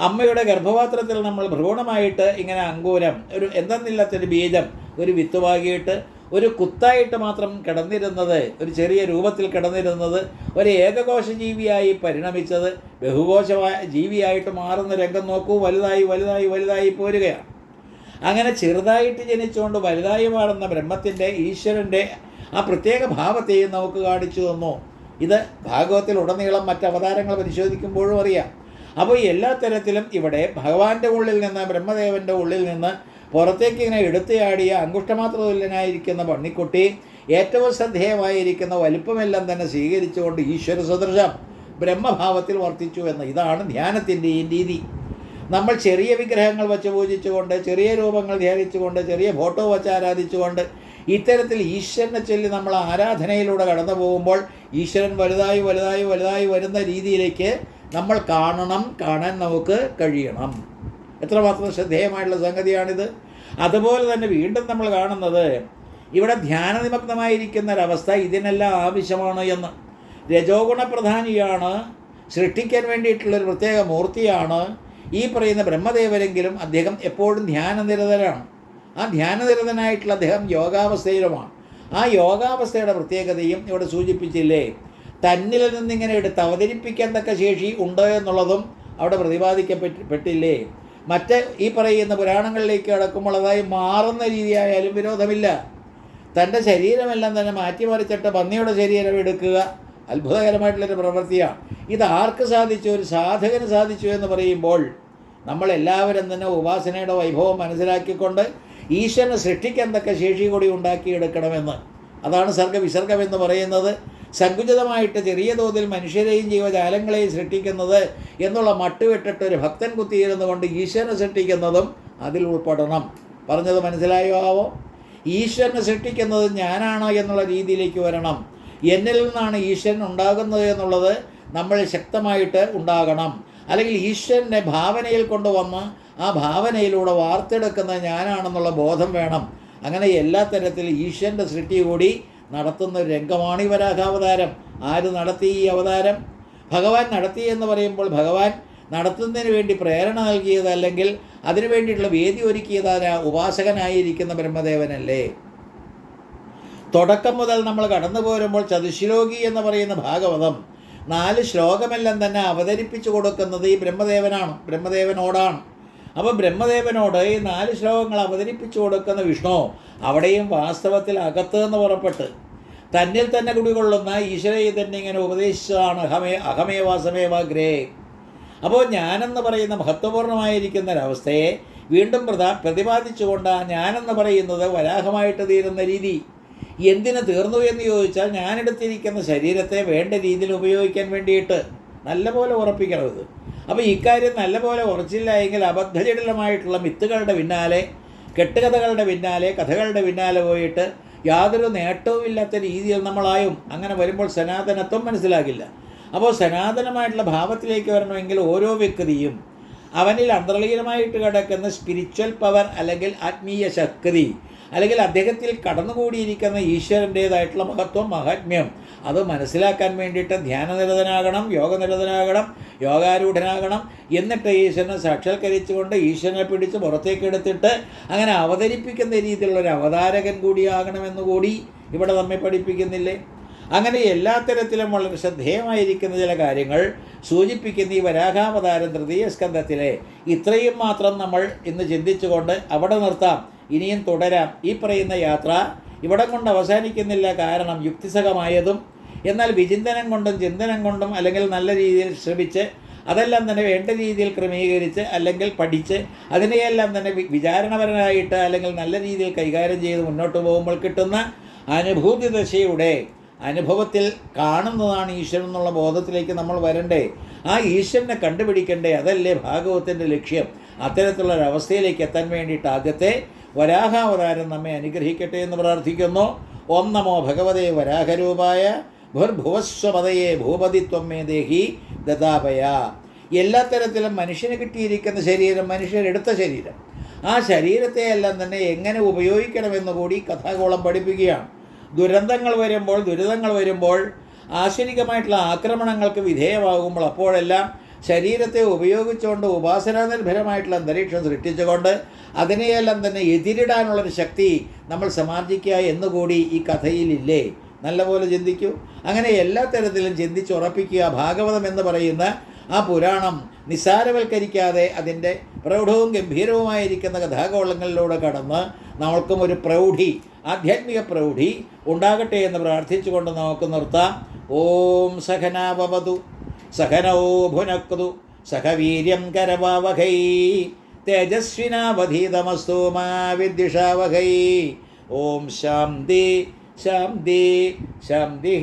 അമ്മയുടെ ഗർഭപാത്രത്തിൽ നമ്മൾ ഭ്രൂണമായിട്ട് ഇങ്ങനെ അങ്കൂരം ഒരു എന്തെന്നില്ലാത്തൊരു ബീജം ഒരു വിത്തുവാകിയിട്ട് ഒരു കുത്തായിട്ട് മാത്രം കിടന്നിരുന്നത്, ഒരു ചെറിയ രൂപത്തിൽ കിടന്നിരുന്നത് ഒരു ഏകകോശ ജീവിയായി പരിണമിച്ചത് ബഹുകോശ ജീവിയായിട്ട് മാറുന്ന രംഗം നോക്കൂ. വലുതായി പോരുകയാണ്. അങ്ങനെ ചെറുതായിട്ട് ജനിച്ചുകൊണ്ട് വലുതായി മാറുന്ന ബ്രഹ്മത്തിൻ്റെ ഈശ്വരൻ്റെ ആ പ്രത്യേക ഭാവത്തെയും നമുക്ക് കാണിച്ചു തന്നു. ഇത് ഭാഗവത്തിൽ ഉടനീളം മറ്റ് അവതാരങ്ങൾ പരിശോധിക്കുമ്പോഴും അറിയാം. അപ്പോൾ എല്ലാ തരത്തിലും ഇവിടെ ഭഗവാന്റെ ഉള്ളിൽ നിന്ന്, ബ്രഹ്മദേവൻ്റെ ഉള്ളിൽ നിന്ന് പുറത്തേക്ക് ഇങ്ങനെ എടുത്തുചാടിയ അങ്കുഷ്ടമാത്ര തുല്യനായിരിക്കുന്ന പന്നിക്കുട്ടി ഏറ്റവും ശ്രദ്ധേയമായിരിക്കുന്ന വലിപ്പമെല്ലാം തന്നെ സ്വീകരിച്ചുകൊണ്ട് ഈശ്വര സദൃശം ബ്രഹ്മഭാവത്തിൽ വർത്തിച്ചു എന്ന്. ഇതാണ് ധ്യാനത്തിൻ്റെയും രീതി. നമ്മൾ ചെറിയ വിഗ്രഹങ്ങൾ വച്ച് പൂജിച്ചുകൊണ്ട്, ചെറിയ രൂപങ്ങൾ ധ്യാനിച്ചുകൊണ്ട്, ചെറിയ ഫോട്ടോ വച്ച് ആരാധിച്ചുകൊണ്ട് ഇത്തരത്തിൽ ഈശ്വരനെ ചൊല്ലി നമ്മൾ ആരാധനയിലൂടെ കടന്നു പോകുമ്പോൾ ഈശ്വരൻ വലുതായി വലുതായി വലുതായി വരുന്ന രീതിയിലേക്ക് നമ്മൾ കാണാൻ നമുക്ക് കഴിയണം. എത്രമാത്രം ശ്രദ്ധേയമായിട്ടുള്ള സംഗതിയാണിത്. അതുപോലെ തന്നെ വീണ്ടും നമ്മൾ കാണുന്നത് ഇവിടെ ധ്യാനനിമഗ്നമായിരിക്കുന്ന ഒരവസ്ഥ ഇതിനെല്ലാം ആവശ്യമാണ് എന്ന്. രജോ ഗുണപ്രധാനിയാണ്, സൃഷ്ടിക്കാൻ വേണ്ടിയിട്ടുള്ളൊരു പ്രത്യേക മൂർത്തിയാണ് ഈ പറയുന്ന ബ്രഹ്മദേവരെങ്കിലും അദ്ദേഹം എപ്പോഴും ധ്യാനനിരതനാണ്. ആ ധ്യാനനിരതനായിട്ടുള്ള അദ്ദേഹം യോഗാവസ്ഥയിലുമാണ്. ആ യോഗാവസ്ഥയുടെ പ്രത്യേകതയും ഇവിടെ സൂചിപ്പിച്ചില്ലേ. തന്നിൽ നിന്നിങ്ങനെ എടുത്ത് അവതരിപ്പിക്കാൻ തക്ക ശേഷി ഉണ്ട് എന്നുള്ളതും അവിടെ പ്രതിപാദിക്കപ്പെട്ടില്ലേ. മറ്റ് ഈ പറയുന്ന പുരാണങ്ങളിലേക്ക് കടക്കുമ്പോൾ അതായി മാറുന്ന രീതിയായാലും വിരോധമില്ല. തൻ്റെ ശരീരമെല്ലാം തന്നെ മാറ്റിമറിച്ചിട്ട് പന്നിയുടെ ശരീരം എടുക്കുക അത്ഭുതകരമായിട്ടുള്ളൊരു പ്രവൃത്തിയാണ്. ഇത് ആർക്ക് സാധിച്ചു? ഒരു സാധകന് സാധിച്ചു എന്ന് പറയുമ്പോൾ നമ്മളെല്ലാവരും തന്നെ ഉപാസനയുടെ വൈഭവം മനസ്സിലാക്കിക്കൊണ്ട് ഈശ്വരനെ സൃഷ്ടിക്കാൻ തക്ക ശേഷി കൂടി ഉണ്ടാക്കിയെടുക്കണമെന്ന്. അതാണ് സർഗവിസർഗം എന്ന് പറയുന്നത്. സങ്കുചിതമായിട്ട് ചെറിയ തോതിൽ മനുഷ്യരെയും ജീവജാലങ്ങളെയും സൃഷ്ടിക്കുന്നത് എന്നുള്ള മട്ടുവിട്ടിട്ട് ഒരു ഭക്തൻ കുത്തിയിരുന്നു കൊണ്ട് ഈശ്വരനെ സൃഷ്ടിക്കുന്നതും അതിൽ ഉൾപ്പെടണം. പറഞ്ഞത് മനസ്സിലായോ ആവോ? ഈശ്വരനെ സൃഷ്ടിക്കുന്നത് ഞാനാണ് എന്നുള്ള രീതിയിലേക്ക് വരണം. എന്നിൽ നിന്നാണ് ഈശ്വരൻ ഉണ്ടാകുന്നത് എന്നുള്ളത് നമ്മൾ ശക്തമായിട്ട് ഉണ്ടാകണം. അല്ലെങ്കിൽ ഈശ്വരനെ ഭാവനയിൽ കൊണ്ടുവന്ന് ആ ഭാവനയിലൂടെ വാർത്തെടുക്കുന്നത് ഞാനാണെന്നുള്ള ബോധം വേണം. അങ്ങനെ എല്ലാ തരത്തിലും ഈശ്വരൻ്റെ സൃഷ്ടി കൂടി നടത്തുന്ന ഒരു രംഗമാണ് ഈ വരാഹാവതാരം. ആര് നടത്തി ഈ അവതാരം? ഭഗവാൻ നടത്തി എന്ന് പറയുമ്പോൾ ഭഗവാൻ നടത്തുന്നതിന് വേണ്ടി പ്രേരണ നൽകിയത് അല്ലെങ്കിൽ അതിനു വേണ്ടിയിട്ടുള്ള വേദി ഒരുക്കിയതാര ഉപാസകനായിരിക്കുന്ന ബ്രഹ്മദേവനല്ലേ. തുടക്കം മുതൽ നമ്മൾ കടന്നു പോരുമ്പോൾ ചതുശ്ലോകി എന്ന് പറയുന്ന ഭാഗവതം 4 ശ്ലോകമെല്ലാം തന്നെ അവതരിപ്പിച്ചു കൊടുക്കുന്നത് ഈ ബ്രഹ്മദേവനോടാണ്. അപ്പോൾ ബ്രഹ്മദേവനോട് ഈ 4 ശ്ലോകങ്ങൾ അവതരിപ്പിച്ചു കൊടുക്കുന്ന വിഷ്ണു അവിടെയും വാസ്തവത്തിൽ അകത്ത് നിന്ന് പുറപ്പെട്ട് തന്നിൽ തന്നെ കുടികൊള്ളുന്ന ഈശ്വരയെ തന്നെ ഇങ്ങനെ ഉപദേശിച്ചതാണ് അഹമേവാസമേവാഗ്രേ. അപ്പോൾ ഞാനെന്ന് പറയുന്ന മഹത്വപൂർണ്ണമായിരിക്കുന്ന ഒരവസ്ഥയെ വീണ്ടും പ്രതിപാദിച്ചുകൊണ്ട് ആ ഞാനെന്ന് പറയുന്നത് വരാഹമായിട്ട് തീരുന്ന രീതി. എന്തിന് തീർന്നു എന്ന് ചോദിച്ചാൽ ഞാനെടുത്തിരിക്കുന്ന ശരീരത്തെ വേണ്ട രീതിയിൽ ഉപയോഗിക്കാൻ വേണ്ടിയിട്ട് നല്ലപോലെ ഉറപ്പിക്കണത്. അപ്പോൾ ഇക്കാര്യം നല്ലപോലെ ഉറച്ചില്ല എങ്കിൽ അബദ്ധജടിലമായിട്ടുള്ള മിത്തുകളുടെ പിന്നാലെ, കെട്ടുകഥകളുടെ പിന്നാലെ, കഥകളുടെ പിന്നാലെ പോയിട്ട് യാതൊരു നേട്ടവുമില്ലാത്ത രീതിയിൽ നമ്മളായും. അങ്ങനെ വരുമ്പോൾ സനാതനത്വം മനസ്സിലാകില്ല. അപ്പോൾ സനാതനമായിട്ടുള്ള ഭാവത്തിലേക്ക് വരണമെങ്കിൽ ഓരോ വ്യക്തിയും അവനിൽ അന്തർലീനമായിട്ട് കിടക്കുന്ന സ്പിരിച്വൽ പവർ അല്ലെങ്കിൽ ആത്മീയ ശക്തി അല്ലെങ്കിൽ അദ്ദേഹത്തിൽ കടന്നുകൂടിയിരിക്കുന്ന ഈശ്വരൻ്റേതായിട്ടുള്ള മഹത്വം, മഹാത്മ്യം അത് മനസ്സിലാക്കാൻ വേണ്ടിയിട്ട് ധ്യാനനിരതനാകണം, യോഗനിരതനാകണം, യോഗാരൂഢനാകണം. എന്നിട്ട് ഈശ്വരനെ സാക്ഷാത്കരിച്ചുകൊണ്ട് ഈശ്വരനെ പിടിച്ച് പുറത്തേക്ക് എടുത്തിട്ട് അങ്ങനെ അവതരിപ്പിക്കുന്ന രീതിയിലുള്ളൊരു അവതാരകൻ കൂടിയാകണമെന്ന് കൂടി ഇവിടെ നമ്മെ പഠിപ്പിക്കുന്നില്ലേ. അങ്ങനെ എല്ലാ തരത്തിലും വളരെ ശ്രദ്ധേയമായിരിക്കുന്ന ചില കാര്യങ്ങൾ സൂചിപ്പിക്കുന്ന ഈ വരാഹാവതാരം തൃതീയ സ്കന്ധത്തിലെ ഇത്രയും മാത്രം നമ്മൾ ഇന്ന് ചിന്തിച്ചുകൊണ്ട് അവിടെ നിർത്താം. ഇനിയും തുടരാം. ഈ പറയുന്ന യാത്ര ഇവിടം കൊണ്ട് അവസാനിക്കുന്നില്ല. കാരണം യുക്തിസഹമായതും എന്നാൽ വിചിന്തനം കൊണ്ടും ചിന്തനം കൊണ്ടും അല്ലെങ്കിൽ നല്ല രീതിയിൽ ശ്രമിച്ച് അതെല്ലാം തന്നെ വേണ്ട രീതിയിൽ ക്രമീകരിച്ച് അല്ലെങ്കിൽ പഠിച്ച് അതിനെയെല്ലാം തന്നെ വിചാരണപരമായിട്ട് അല്ലെങ്കിൽ നല്ല രീതിയിൽ കൈകാര്യം ചെയ്ത് മുന്നോട്ട് പോകുമ്പോൾ കിട്ടുന്ന അനുഭൂതി ദശയുടെ അനുഭവത്തിൽ കാണുന്നതാണ് ഈശ്വരൻ എന്നുള്ള ബോധത്തിലേക്ക് നമ്മൾ വരണ്ടേ. ആ ഈശ്വരനെ കണ്ടുപിടിക്കണ്ടേ. അതല്ലേ ഭാഗവത്തിൻ്റെ ലക്ഷ്യം. അത്തരത്തിലുള്ളൊരവസ്ഥയിലേക്ക് എത്താൻ വേണ്ടിയിട്ട് ആദ്യത്തെ വരാഹാവതാരം നമ്മെ അനുഗ്രഹിക്കട്ടെ എന്ന് പ്രാർത്ഥിക്കുന്നു. ഓം നമോ ഭഗവതേ വരാഹരൂപായ ഭുർഭുവസ്വപതയെ ഭൂപതിത്വം മേ ദേഹി ദദാപയ. എല്ലാ തരത്തിലും മനുഷ്യന് കിട്ടിയിരിക്കുന്ന ശരീരം, മനുഷ്യരെടുത്ത ശരീരം, ആ ശരീരത്തെയെല്ലാം തന്നെ എങ്ങനെ ഉപയോഗിക്കണമെന്ന് കൂടി കഥാഗോളം പഠിപ്പിക്കുകയാണ്. ദുരന്തങ്ങൾ വരുമ്പോൾ ആശനികമായിട്ടുള്ള ആക്രമണങ്ങൾക്ക് വിധേയമാകുമ്പോൾ അപ്പോഴെല്ലാം ശരീരത്തെ ഉപയോഗിച്ചുകൊണ്ട് ഉപാസനാനിർഭരമായിട്ടുള്ള അന്തരീക്ഷം സൃഷ്ടിച്ചുകൊണ്ട് അതിനെയെല്ലാം തന്നെ എതിരിടാനുള്ളൊരു ശക്തി നമ്മൾ സമാർജിക്കുക എന്നുകൂടി ഈ കഥയിലില്ലേ. നല്ലപോലെ ചിന്തിക്കൂ. അങ്ങനെ എല്ലാ തരത്തിലും ചിന്തിച്ചുറപ്പിക്കുക. ഭാഗവതം എന്ന് പറയുന്ന ആ പുരാണം നിസ്സാരവൽക്കരിക്കാതെ അതിൻ്റെ പ്രൗഢവും ഗംഭീരവുമായിരിക്കുന്ന കഥാകോളങ്ങളിലൂടെ കടന്ന് നമ്മൾക്കും ഒരു പ്രൗഢി, ആധ്യാത്മിക പ്രൗഢി ഉണ്ടാകട്ടെ എന്ന് പ്രാർത്ഥിച്ചുകൊണ്ട് നമുക്ക് നിർത്താം. ഓം സഖനാവവതു സഖനോ ഭുനക്തു സഖ വീര്യം കരവാവഹൈ തേജസ്വിനാവധീതമസ്തു മാ വിദ്വിഷാവഹൈ. ഓം ശാന്തി ശാന്തി ശാന്തി.